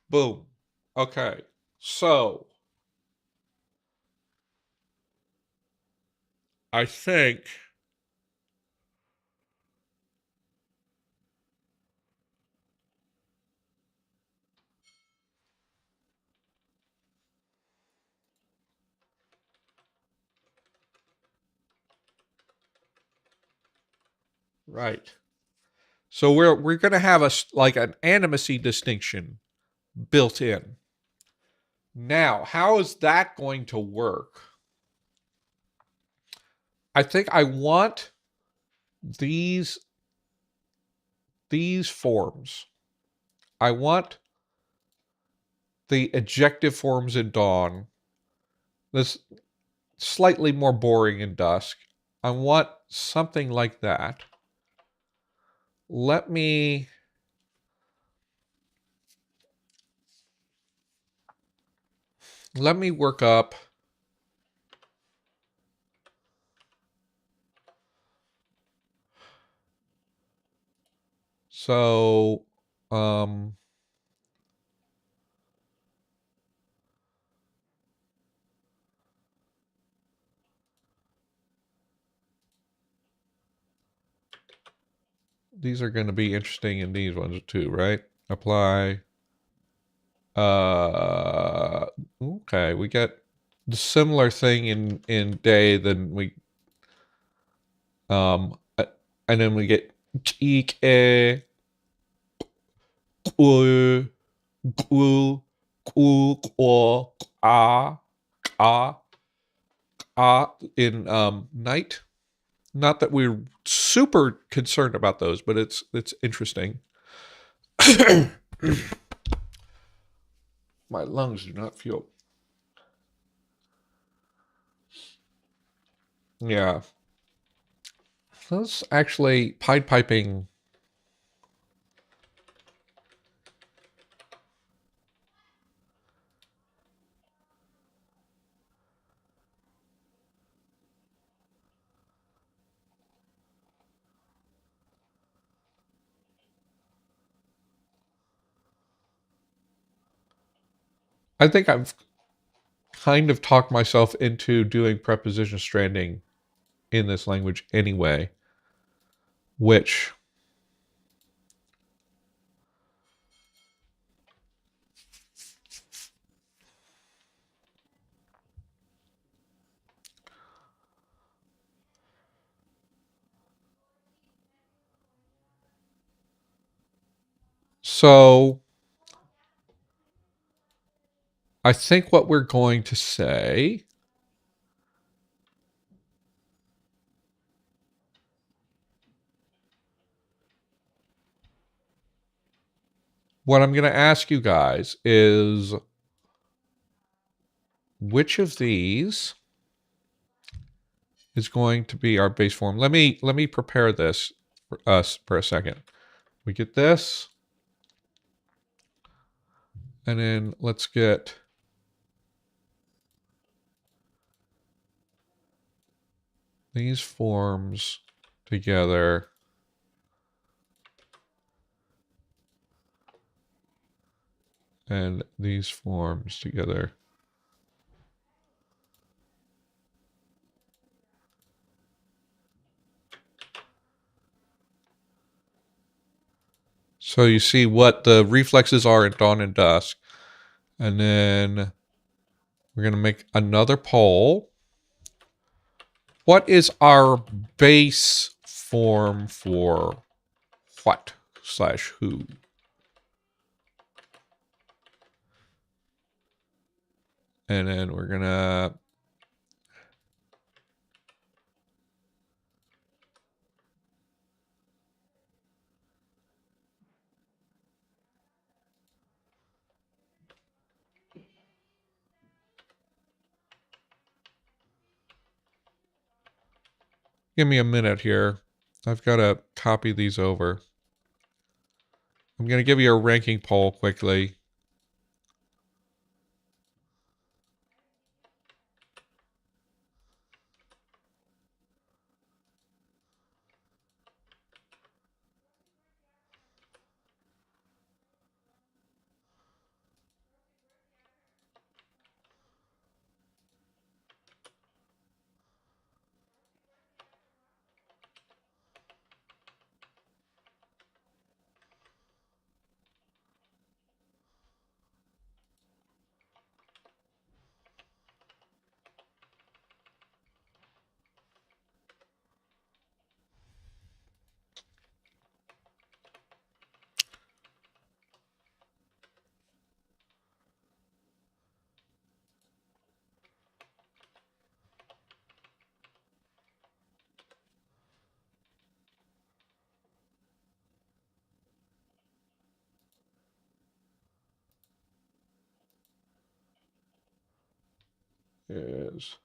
Boom. Okay. So, I think right. So we're going to have like an animacy distinction built in. Now, how is that going to work? I think I want these forms. I want the adjective forms in dawn. This slightly more boring in dusk. I want something like that. Let me work up so these are going to be interesting in these ones too, right? Apply. Okay, we get the similar thing in day, then we and then we get cheek in night. Not that we're super concerned about those, but it's interesting. My lungs do not feel. Yeah. That's actually Pied Piping. I think I've kind of talked myself into doing preposition stranding in this language anyway, which so I think what we're going to say what I'm going to ask you guys is which of these is going to be our base form. Let me prepare this for us for a second. We get this, and then let's get these forms together. And these forms together. So you see what the reflexes are at dawn and dusk. And then we're going to make another pole. What is our base form for what / who? And then we're gonna give me a minute here. I've got to copy these over. I'm going to give you a ranking poll quickly. Is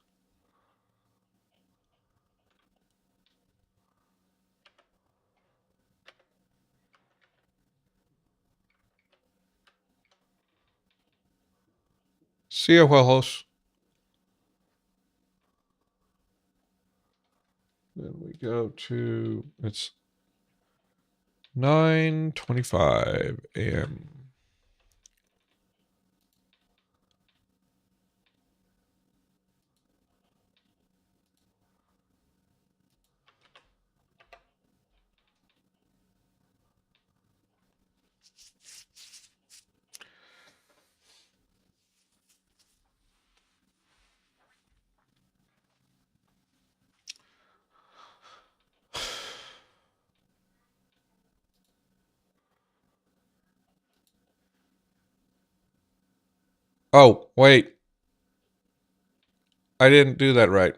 see you, Huelos. Then we go to, it's 9:25 a.m. Oh, wait. I didn't do that right.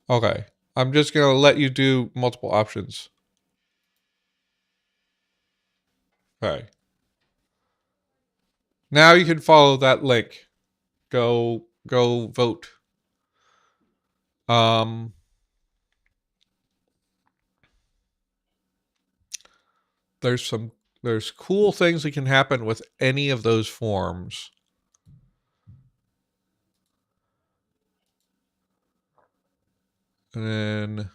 Okay. I'm just going to let you do multiple options. Okay. Now you can follow that link. Go vote. There's cool things that can happen with any of those forms. And then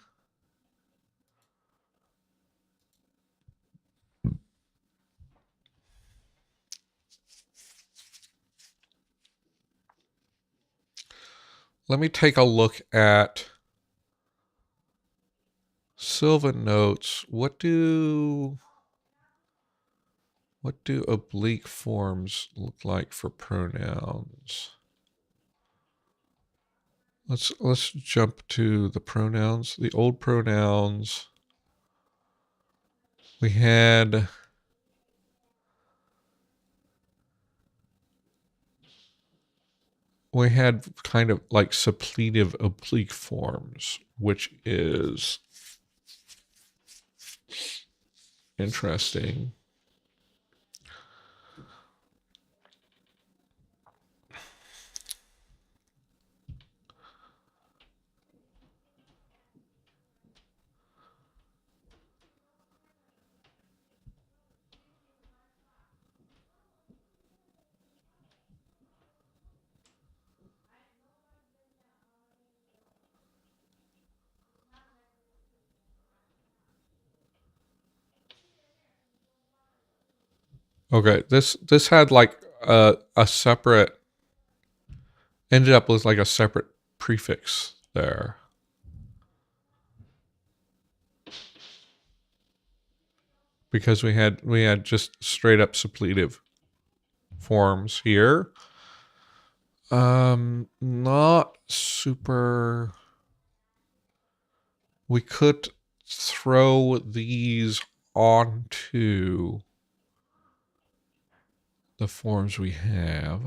let me take a look at Sylvan notes. What do oblique forms look like for pronouns? Let's jump to the pronouns. The old pronouns. We had kind of like suppletive oblique forms, which is interesting. Okay, this had like a separate, ended up with like a separate prefix there. Because we had just straight up suppletive forms here. Not super. We could throw these onto the forms we have.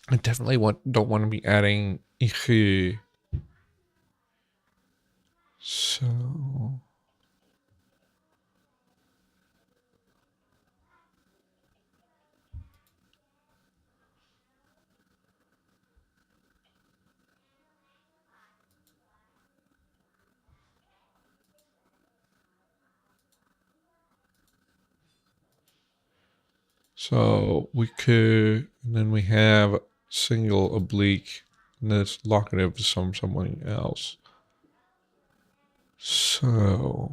I definitely don't want to be adding ich. So we could, and then we have single oblique, and then it's locative to someone else. So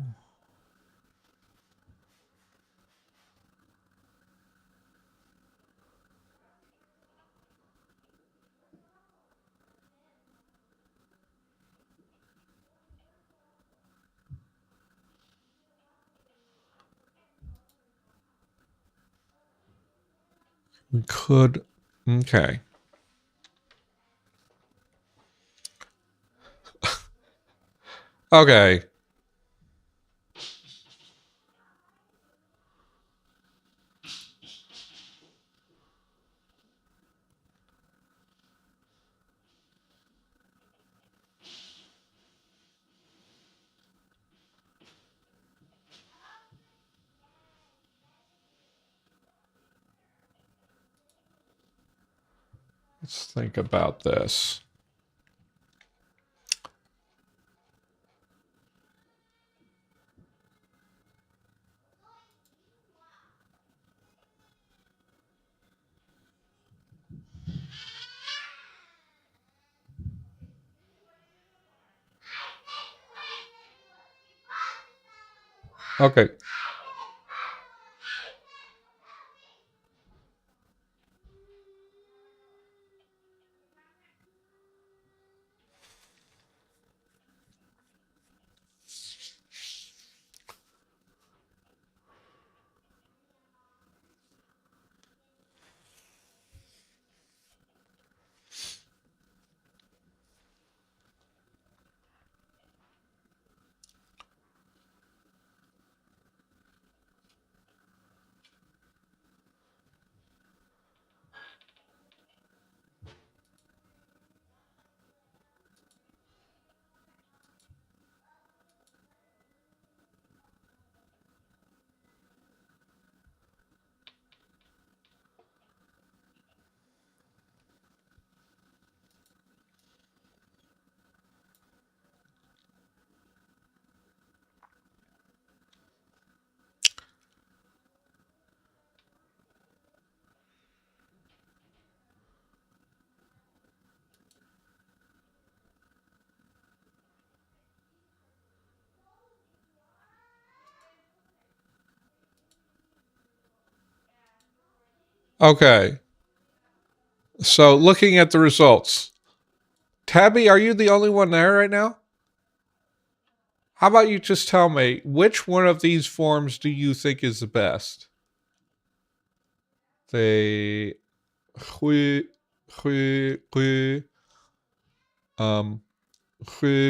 we could, okay. Okay. Let's think about this. Okay. Okay. So looking at the results, Tabby, are you the only one there right now? How about you just tell me which one of these forms do you think is the best? The hui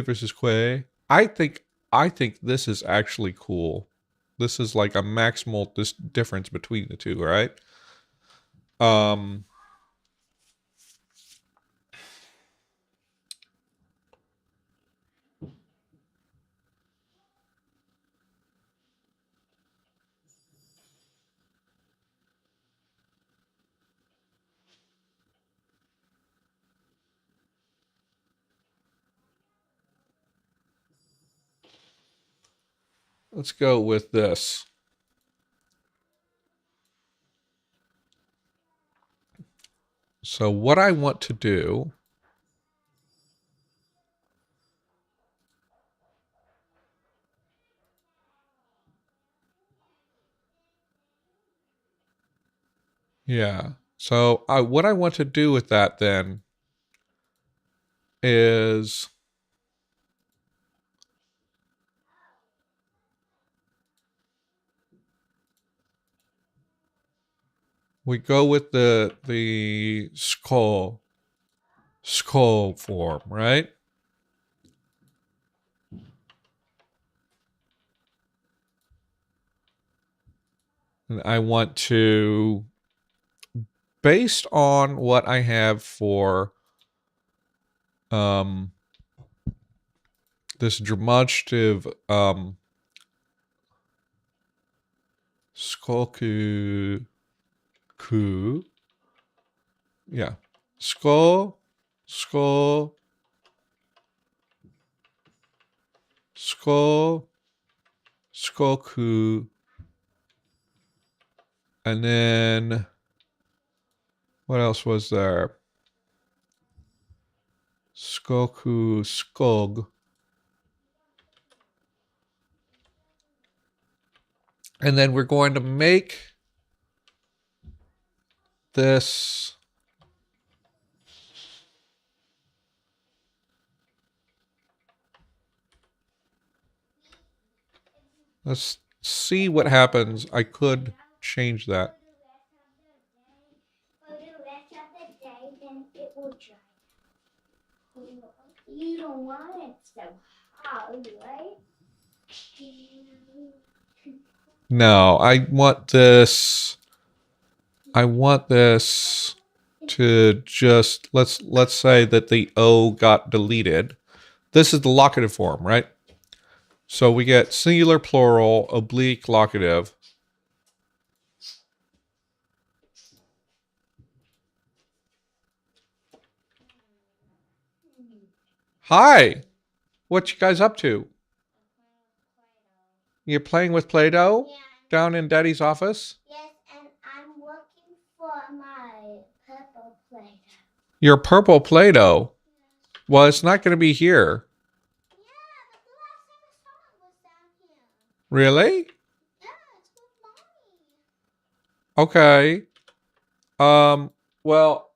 versus que. I think I think this is actually cool. This is like a maximal difference between the two, right? Um, let's go with this. So what I want to do, yeah. So what I want to do with that then is we go with the skull form, right? And I want to, based on what I have for um, this demonstrative Skoku ku. Yeah. Skull, skull, skull, skoku. And then what else was there? Skoku, skog. And then we're going to make this let's see what happens. I could change that. You don't want it so hard, right? No, I want this to just let's say that the O got deleted. This is the locative form, right? So we get singular, plural, oblique, locative. Hi, what you guys up to? You're playing with Play-Doh down in Daddy's office? Yes, and I'm looking for my purple Play-Doh. Your purple Play-Doh? Well, it's not going to be here. Yeah, but the last time I saw it was down here. Really? Yeah, it's with mommy. Okay. Well,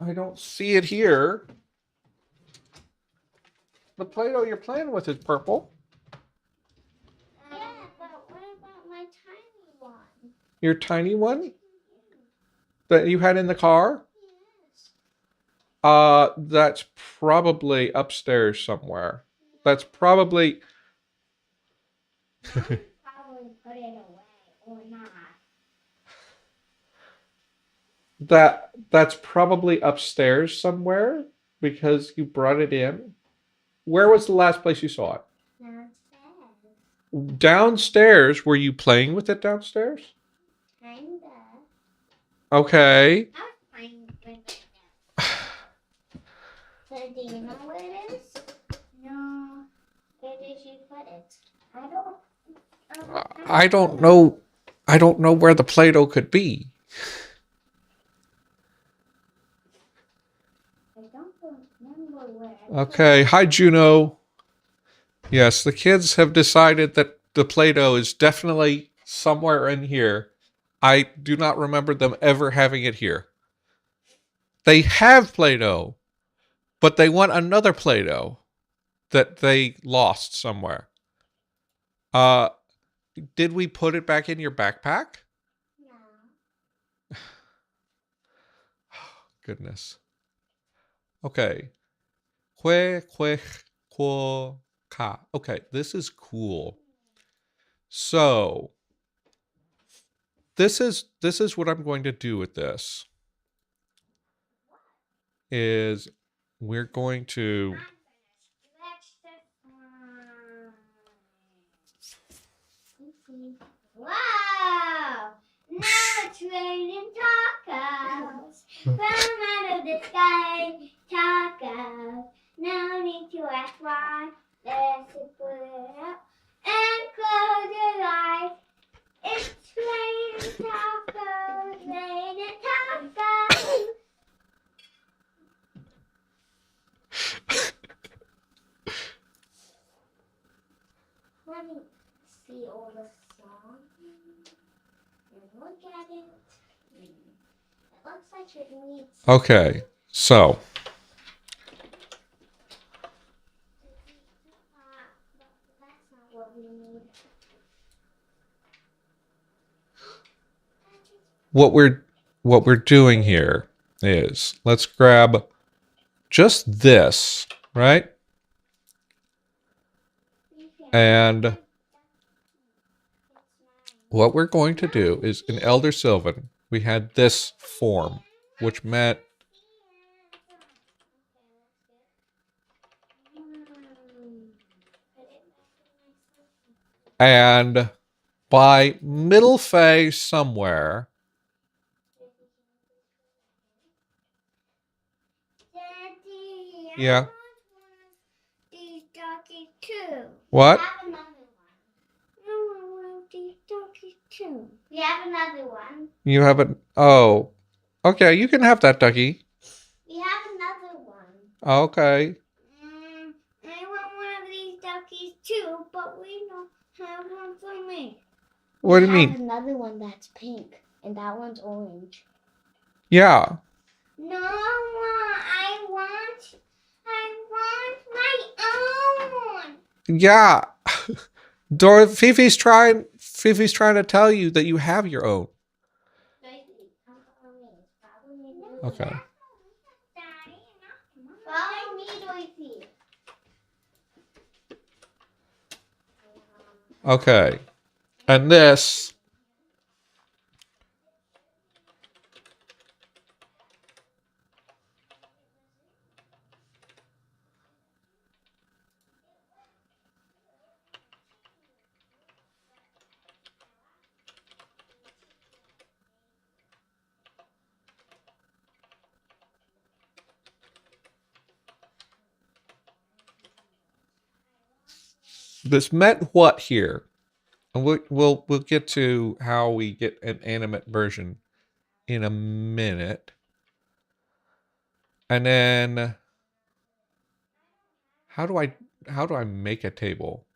I don't see it here. The Play-Doh you're playing with is purple. Yeah, but what about my tiny one? Your tiny one? That you had in the car? Yes. That's probably upstairs somewhere. That's probably probably put it away or not. That's probably upstairs somewhere because you brought it in. Where was the last place you saw it? Downstairs. Downstairs? Were you playing with it downstairs? Kinda. Okay. I was playing with it. So do you know where it is? No. Where did you put it? I don't know. I don't know where the Play-Doh could be. I don't remember where. Okay. Hi, Juno. Yes, the kids have decided that the Play-Doh is definitely somewhere in here. I do not remember them ever having it here. They have Play-Doh, but they want another Play-Doh that they lost somewhere. Uh, did we put it back in your backpack? No. Goodness. Okay. Ka. Okay, this is cool. So this is what I'm going to do with this. Is we're going to Wow! Now it's raining tacos. From out of the sky, tacos. No need to ask why. Let's put it up and close your eyes. It's raining tacos, raining tacos. Let me see all the songs and look at it. It looks like it needs. okay. So That's not what we need. what we're doing here is let's grab just this, right? And what we're going to do is in Elder Sylvan, we had this form, which meant and by middle phase somewhere. Daddy, Yeah. I want these doggies too. What? We have another one. No, I want these doggies too. We have another one. You haven't. Oh, okay. You can have that, Ducky. We have another one. Okay. I want one of these duckies too, but we don't have one for me. What do you We mean? have another one that's pink, and that one's orange. Yeah. No, I want my own. Yeah. Fifi's trying to tell you that you have your own. Okay. Follow me, Dorothy. Okay. And this meant what here? And we'll get to how we get an animate version in a minute. And then how do I make a table?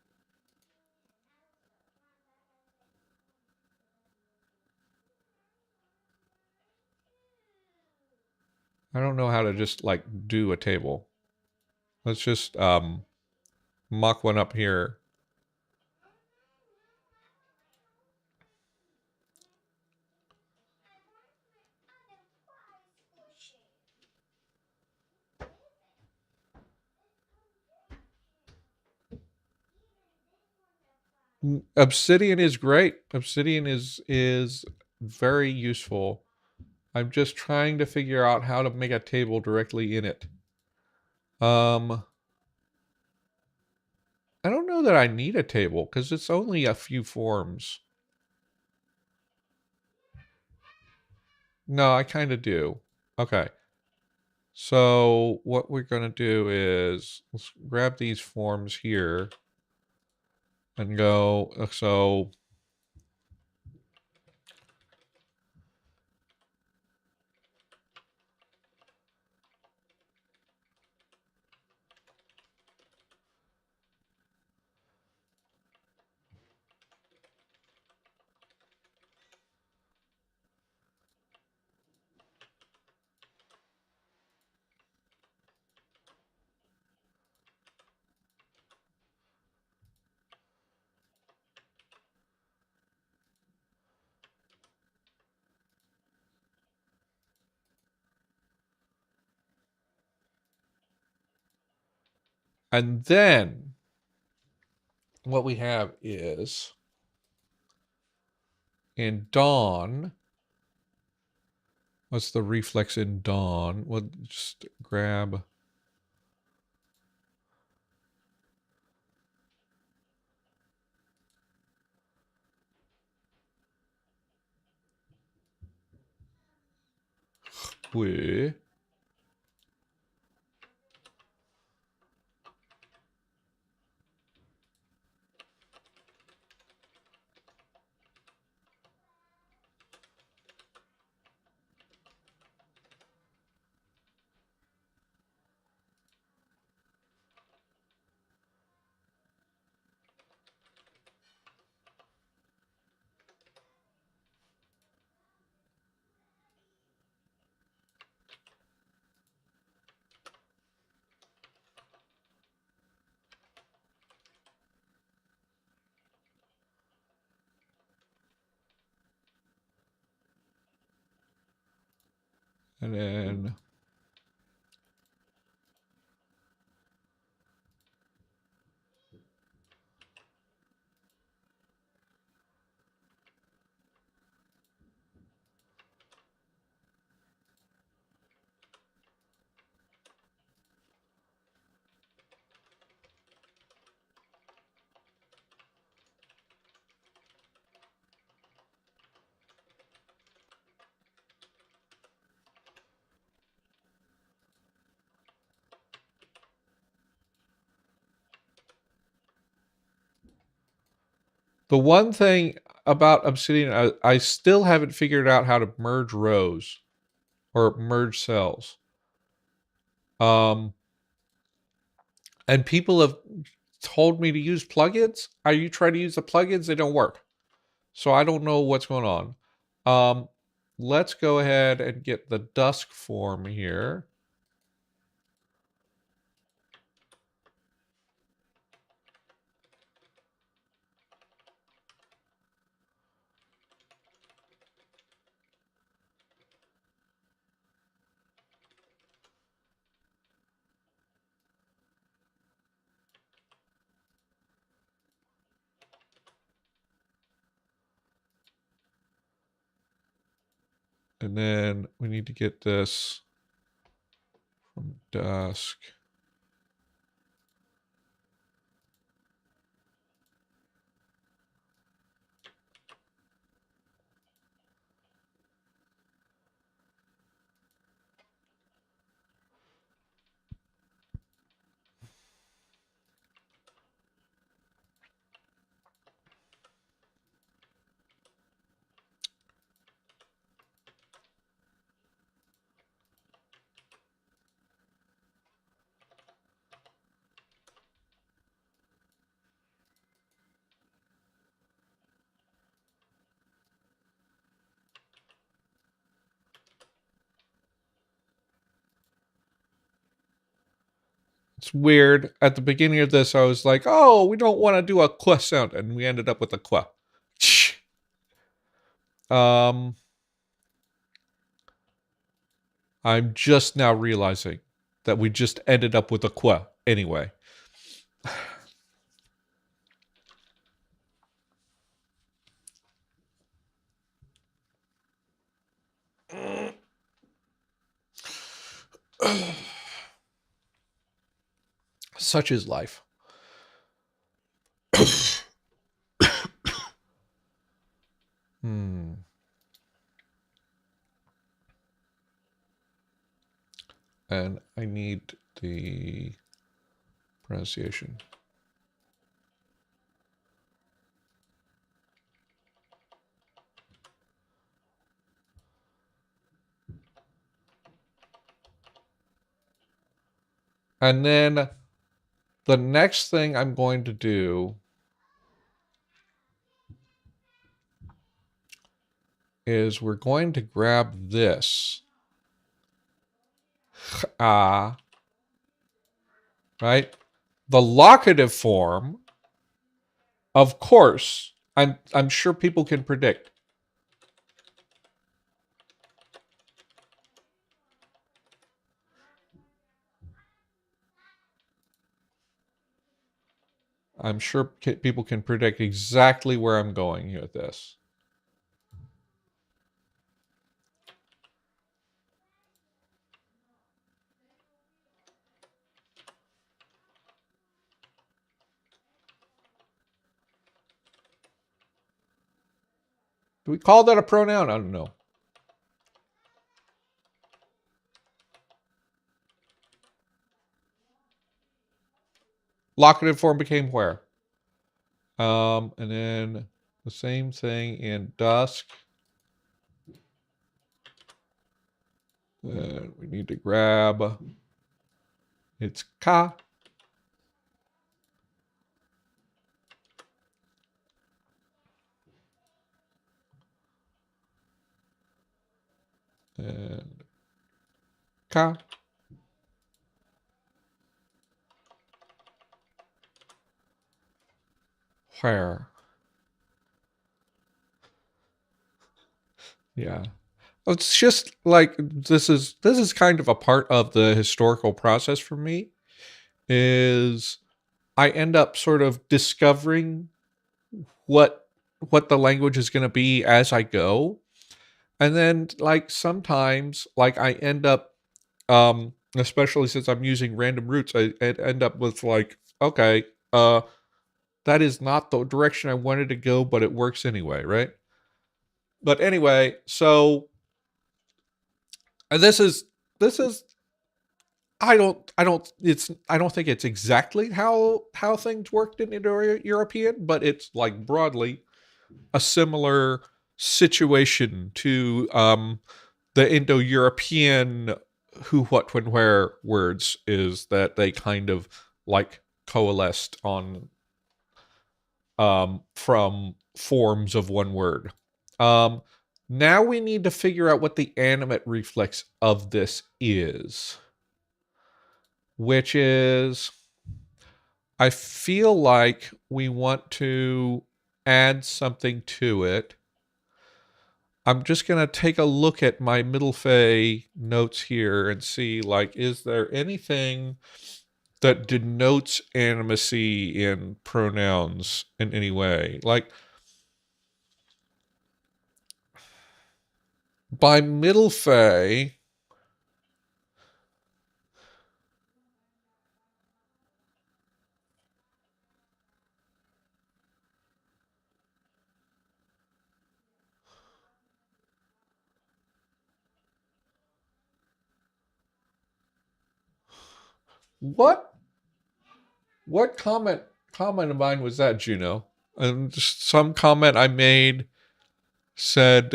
I don't know how to just like do a table. Let's just mock one up here. Obsidian is great. Obsidian is very useful. I'm just trying to figure out how to make a table directly in it. I don't know that I need a table because it's only a few forms. No, I kind of do. Okay. So what we're going to do is let's grab these forms here and go. So And then what we have is in dawn. What's the reflex in dawn? We'll just grab. We. And then the one thing about Obsidian, I still haven't figured out how to merge rows or merge cells. And people have told me to use plugins. You try to use the plugins, they don't work. So I don't know what's going on. Let's go ahead and get the dusk form here. And then we need to get this from dusk. It's weird. At the beginning of this, I was like, oh, we don't want to do a qua sound. And we ended up with a qua. I'm just now realizing that we just ended up with a qua anyway. Such is life. And I need the pronunciation. And then the next thing I'm going to do is we're going to grab this. Right? The locative form, of course, I'm sure people can predict. I'm sure people can predict exactly where I'm going with this. Do we call that a pronoun? I don't know. Locative form became where? And then the same thing in dusk. And we need to grab, it's ka. And ka. Where? Yeah. It's just like this is kind of a part of the historical process for me is I end up sort of discovering what what the language is going to be as I go. And then like sometimes like I end up especially since I'm using random roots, I end up with like okay, that is not the direction I wanted to go, but it works anyway, right? But anyway, so this is I don't think it's exactly how things worked in Indo-European, but it's like broadly a similar situation to the Indo-European who, what, when, where words is that they kind of like coalesced on from forms of one word. Um, Now we need to figure out what the animate reflex of this is, which is I feel like we want to add something to it. I'm just going to take a look at my middle fay notes here and see, like, is there anything that denotes animacy in pronouns in any way? Like, by middle fay, what what comment of mine was that, Juno? And just some comment I made said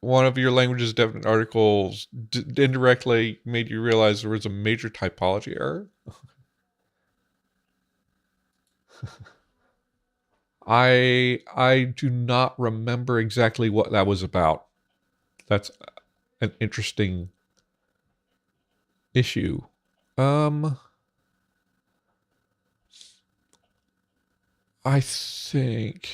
one of your language's definite articles indirectly made you realize there was a major typology error. I do not remember exactly what that was about. That's an interesting issue. Um, I think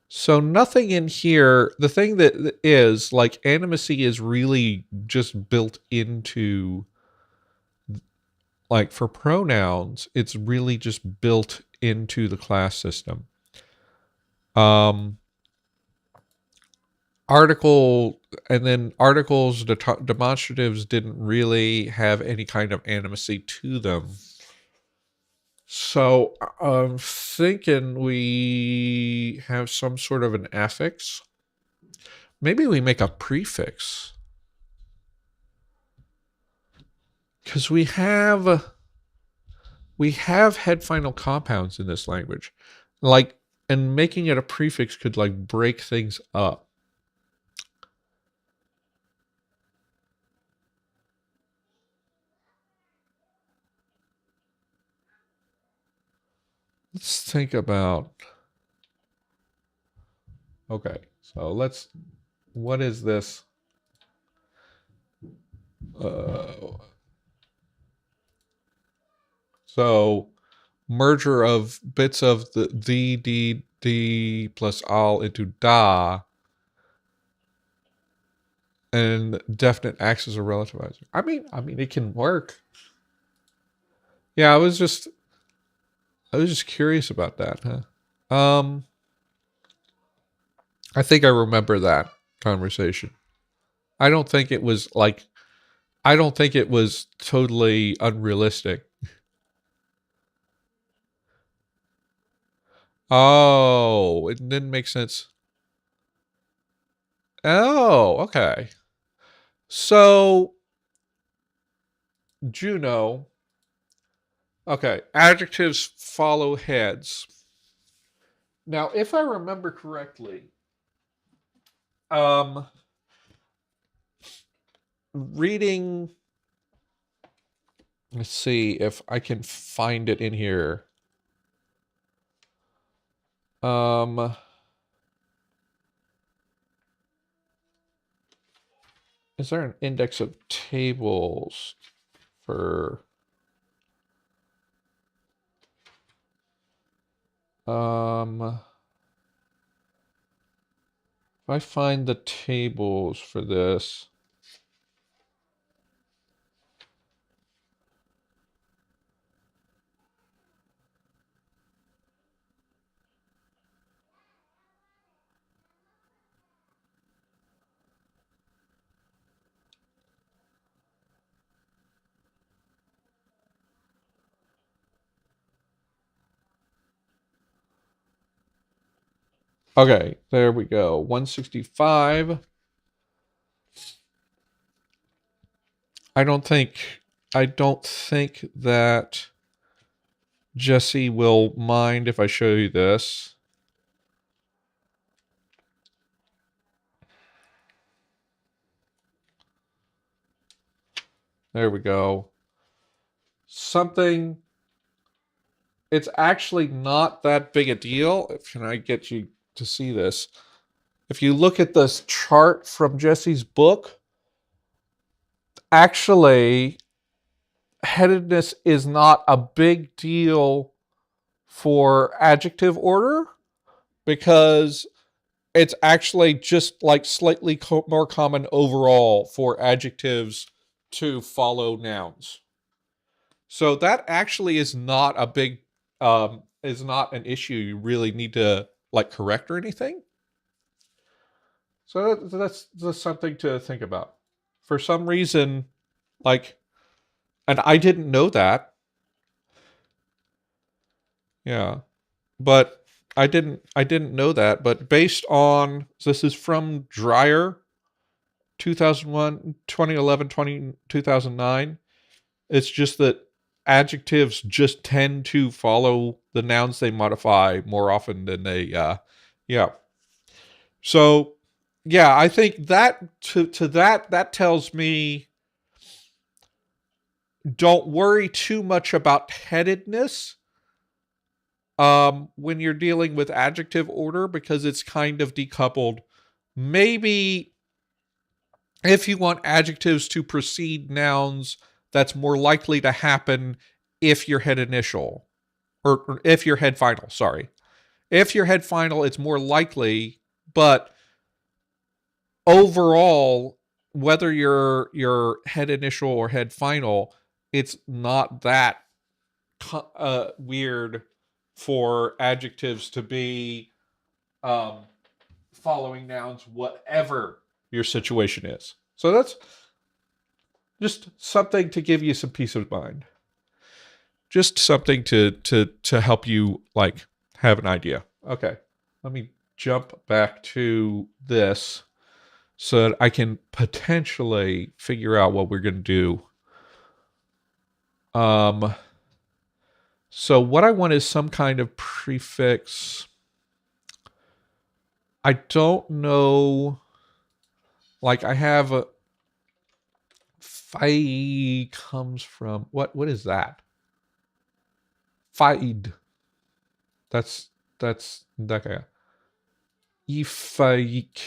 so. Nothing in here. The thing that is like animacy is really just built into, like, for pronouns, it's really just built into the class system. Um, article and then articles, demonstratives didn't really have any kind of animacy to them. So I'm thinking we have some sort of an affix. Maybe we make a prefix. Because we have head final compounds in this language. Like, and making it a prefix could like break things up. Let's think about. Okay, so what is this? So merger of bits of the d plus all into da, and definite acts as a relativizer. I mean it can work. Yeah, I was just I was just curious about that, huh? I think I remember that conversation. I don't think it was like I don't think it was totally unrealistic. Oh, it didn't make sense. Oh, okay. So, Juno, okay, adjectives follow heads. Now, if I remember correctly, um, reading, let's see if I can find it in here. Um, is there an index of tables for, if I find the tables for this, okay, there we go. 165. I don't think I don't think that Jesse will mind if I show you this. There we go. Something it's actually not that big a deal. Can I get you to see this? If you look at this chart from Jesse's book, actually headedness is not a big deal for adjective order because it's actually just like slightly more common overall for adjectives to follow nouns. So that actually is not a big is not an issue you really need to like correct or anything. So that's just something to think about. For some reason, like, and I didn't know that. Yeah, but I didn't know that. But based on this is from Dreyer, 2001, 2011, 2009. It's just that adjectives just tend to follow the nouns they modify more often than they yeah. So yeah, I think that to that tells me don't worry too much about headedness when you're dealing with adjective order because it's kind of decoupled. Maybe if you want adjectives to precede nouns, that's more likely to happen if your head initial or if your head final, sorry. If your head final, it's more likely, but overall, whether your head initial or head final, it's not that weird for adjectives to be um, following nouns, whatever your situation is. So that's just something to give you some peace of mind. Just something to help you like have an idea. Okay, let me jump back to this so that I can potentially figure out what we're going to do. So what I want is some kind of prefix. I don't know. Like I have a fi comes from what is that? Faid. That's that guy. Ifaik.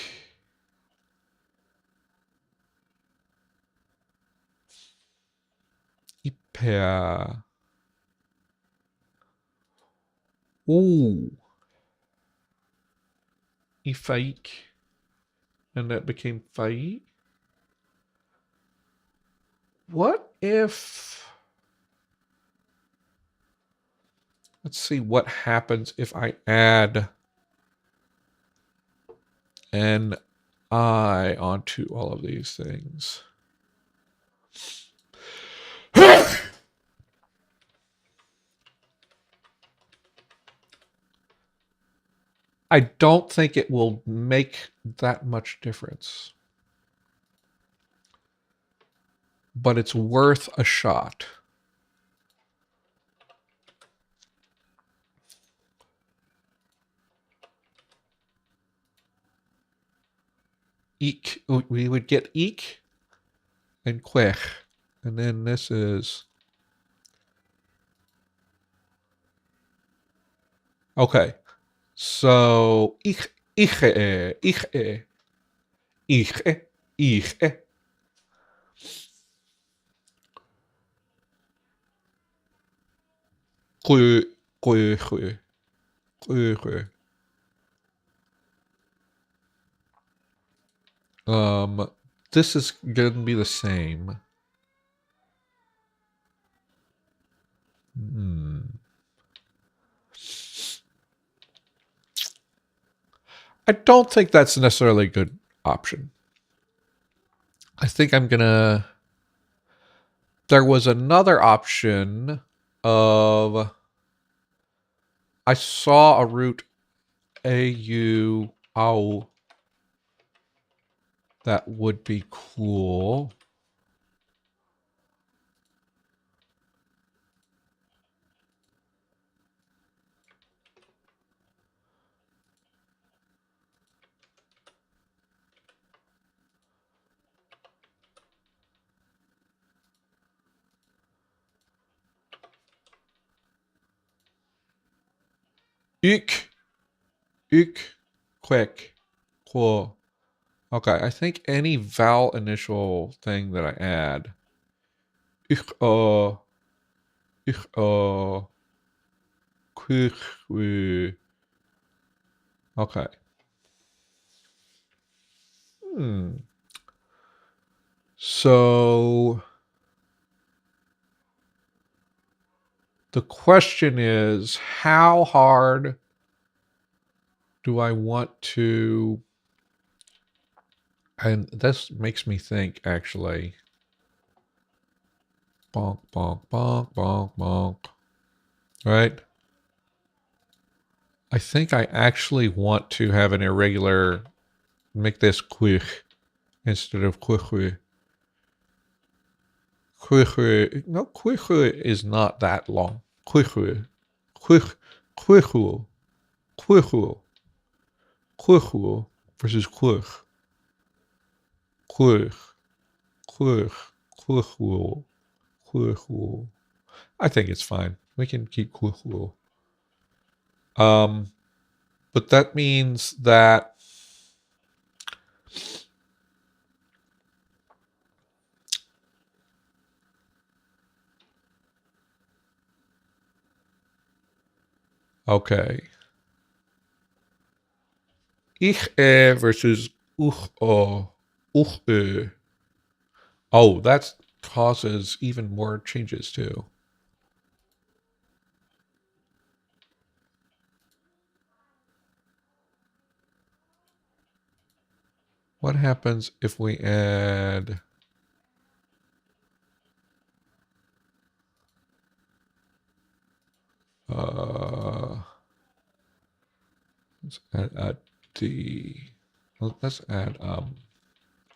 Iper. Ooh. Ifaik. And that became Faik. What if Let's see what happens if I add an I onto all of these things. I don't think it will make that much difference. But it's worth a shot. Eek. We would get eek and quech. And then this is... Okay. So, ich, ich, ich. Quech. This is going to be the same. I don't think that's necessarily a good option. I think I'm going to... There was another option of... I saw a root AU ow that would be cool. Ik, quick, cool. Okay, I think any vowel initial thing that I add. Ich, quick, okay. So the question is, how hard do I want to... And this makes me think, actually. Bonk, bonk, bonk, bonk, bonk. Right? I think I actually want to have an irregular... Make this quick instead of quick. No, quick is not that long. Quick versus quick. I think it's fine. We can keep quick. But that means that okay. Ich versus uch Oh, that causes even more changes too. What happens if we add... let's add a D. Let's add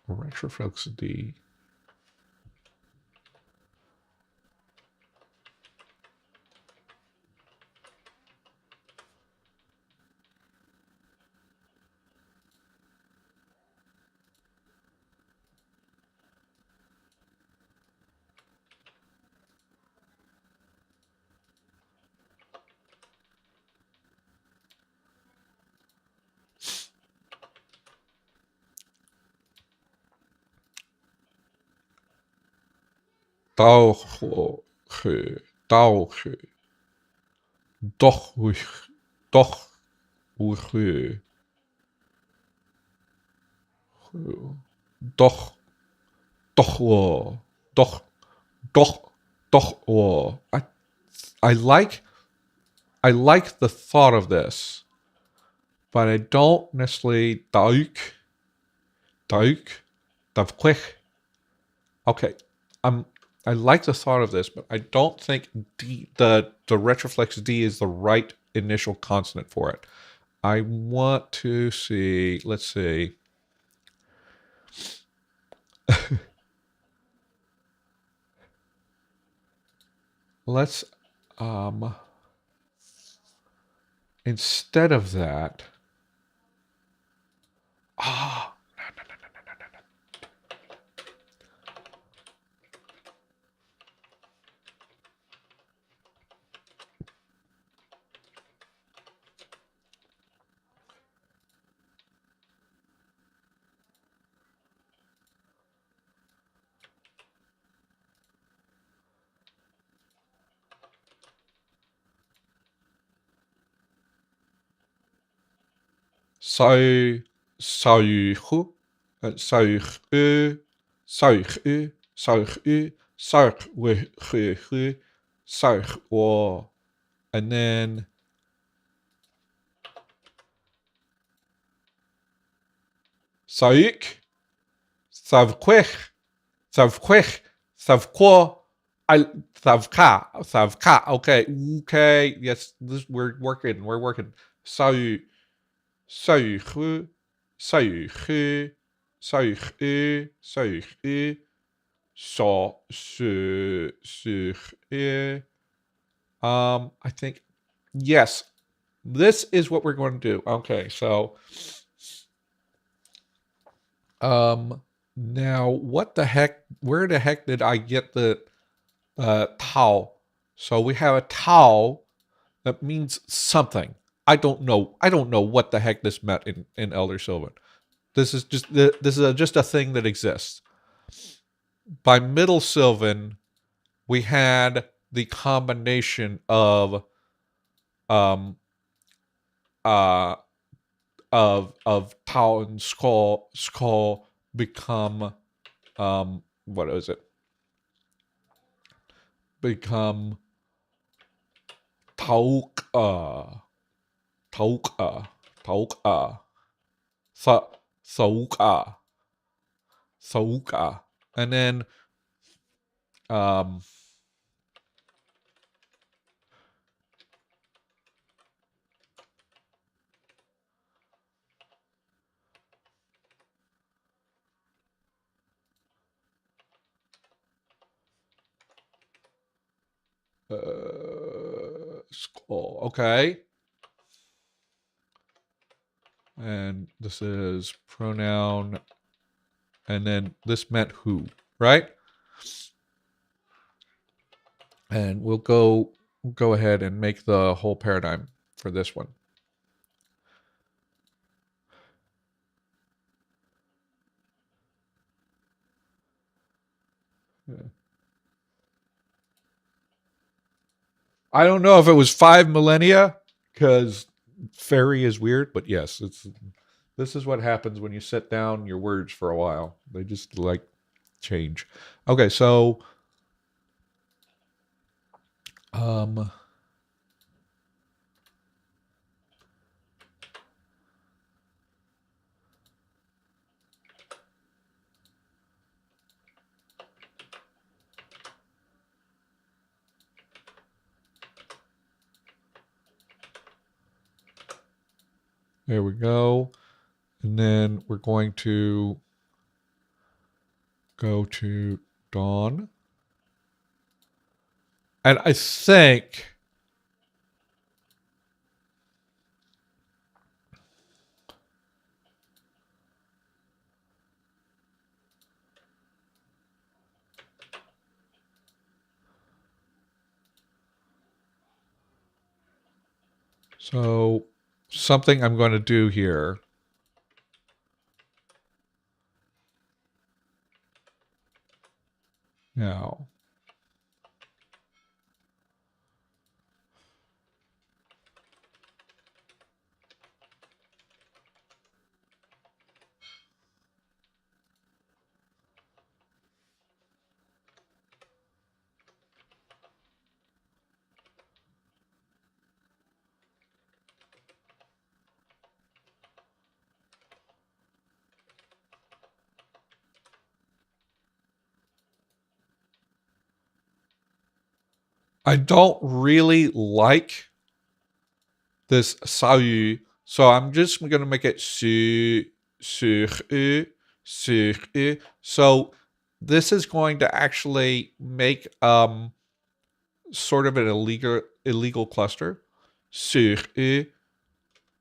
retroflex D. Tauche. Doch. Doch. I like I like the thought of this, but I don't necessarily quick. Okay, I'm I like the thought of this, but I don't think the retroflex D is the right initial consonant for it. I want to see. Let's see. Let's instead of that. Ah, Sau saugu saugu saugu saugu saugu saug and then sauk savquich savquich savquo I savka. Okay. Yes, we're working. We're working. Sau saugu saugu saugu saw sur I think yes, this is what we're going to do. Okay, so now what the heck, where the heck did I get the tau? So we have a tau that means something. I don't know what the heck this meant in Elder Sylvan. This is just a thing that exists. By Middle Sylvan, we had the combination um uh of Tau and skull become what is it? Become Tauk Tauk Tauk Sauka Sauka, and then um skull. Okay, and this is pronoun, and then this meant who, right? And we'll go ahead and make the whole paradigm for this one. Yeah. I don't know if it was 5 millennia because fairy is weird, but yes, this is what happens when you set down your words for a while. They just like change. Okay, so um there we go. And then we're going to go to dawn. And I think so something I'm going to do here now. I don't really like this 鲨鱼, so I'm just going to make it sur, so this is going to actually make sort of an illegal cluster. sur,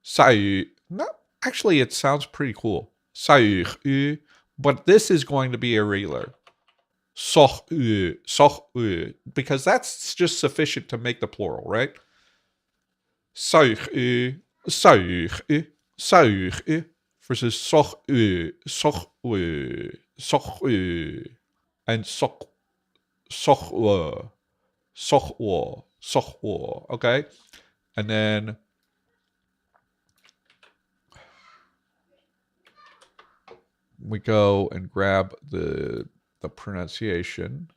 鲨鱼. No, actually, it sounds pretty cool. 鲨鱼, but this is going to be irregular. 索鱼, because that's just sufficient to make the plural, right? 鲨鱼 versus 索鱼 and 索我, okay? And then we go and grab the pronunciation.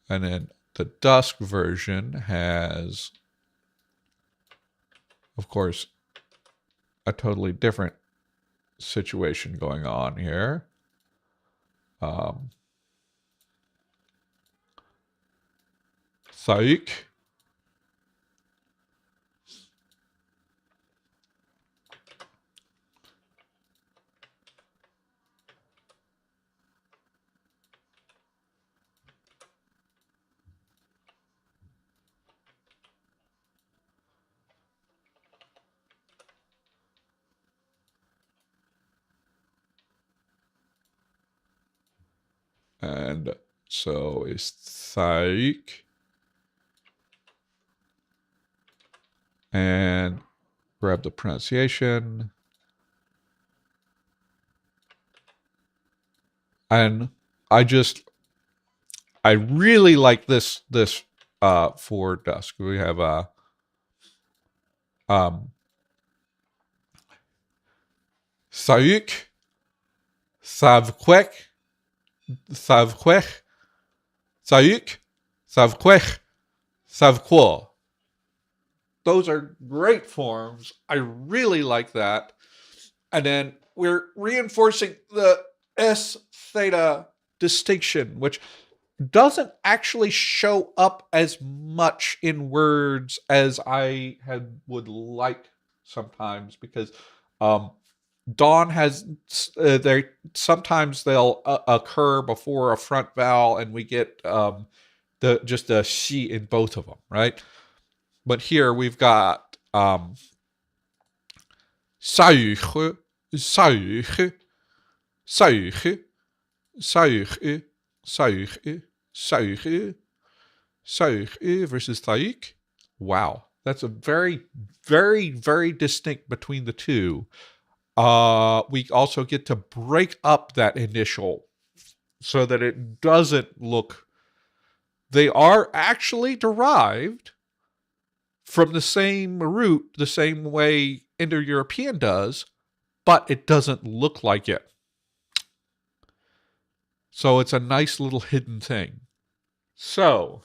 And then the dusk version has, of course, a totally different situation going on here. Psych. And so it's psych. And grab the pronunciation. And I really like this for dusk. We have Sauk, Savquek, Sauk, Savquo. Those are great forms. I really like that. And then we're reinforcing the S theta distinction, which doesn't actually show up as much in words as I would like sometimes, because dawn has they sometimes they'll occur before a front vowel, and we get just a she in both of them, right? But here we've got 鲨鱼喝鲨鱼喝鲨鱼喝鲨鱼喝鲨鱼喝鲨鱼喝鲨鱼喝 versus Thaik. Wow, that's a very, very, very distinct between the two. We also get to break up that initial so that it doesn't look. They are actually derived from the same root, the same way Indo-European does, but it doesn't look like it. So it's a nice little hidden thing. So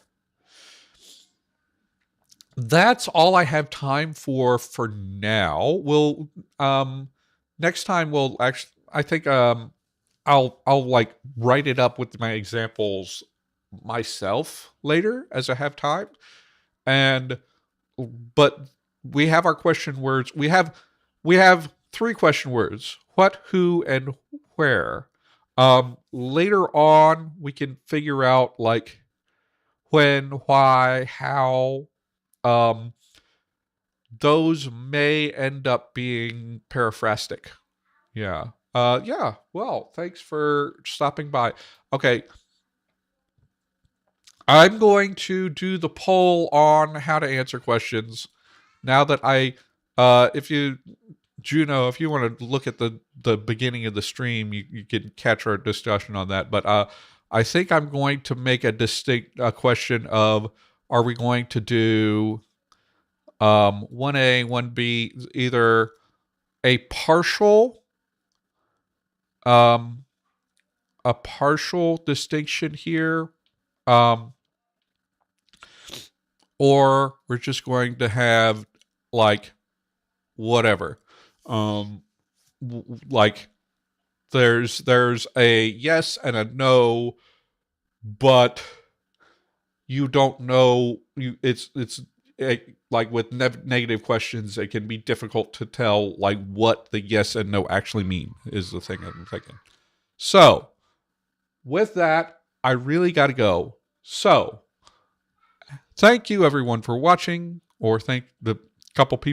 that's all I have time for now. We'll next time we'll actually, I think I'll like write it up with my examples myself later as I have time. And but we have our question words. We have 3 question words: what, who, and where. Later on we can figure out like when, why, how. Those may end up being paraphrastic. Yeah. Yeah. Well, thanks for stopping by. Okay. I'm going to do the poll on how to answer questions now that if you, Juno, if you want to look at the beginning of the stream, you can catch our discussion on that. But I think I'm going to make a distinct question of, are we going to do 1A, 1B, either a partial distinction here, or we're just going to have like whatever. like there's a yes and a no, but you don't know. Like with negative questions, it can be difficult to tell like what the yes and no actually mean. Is the thing I'm thinking. So with that, I really got to go. So thank you everyone for watching, or thank the couple people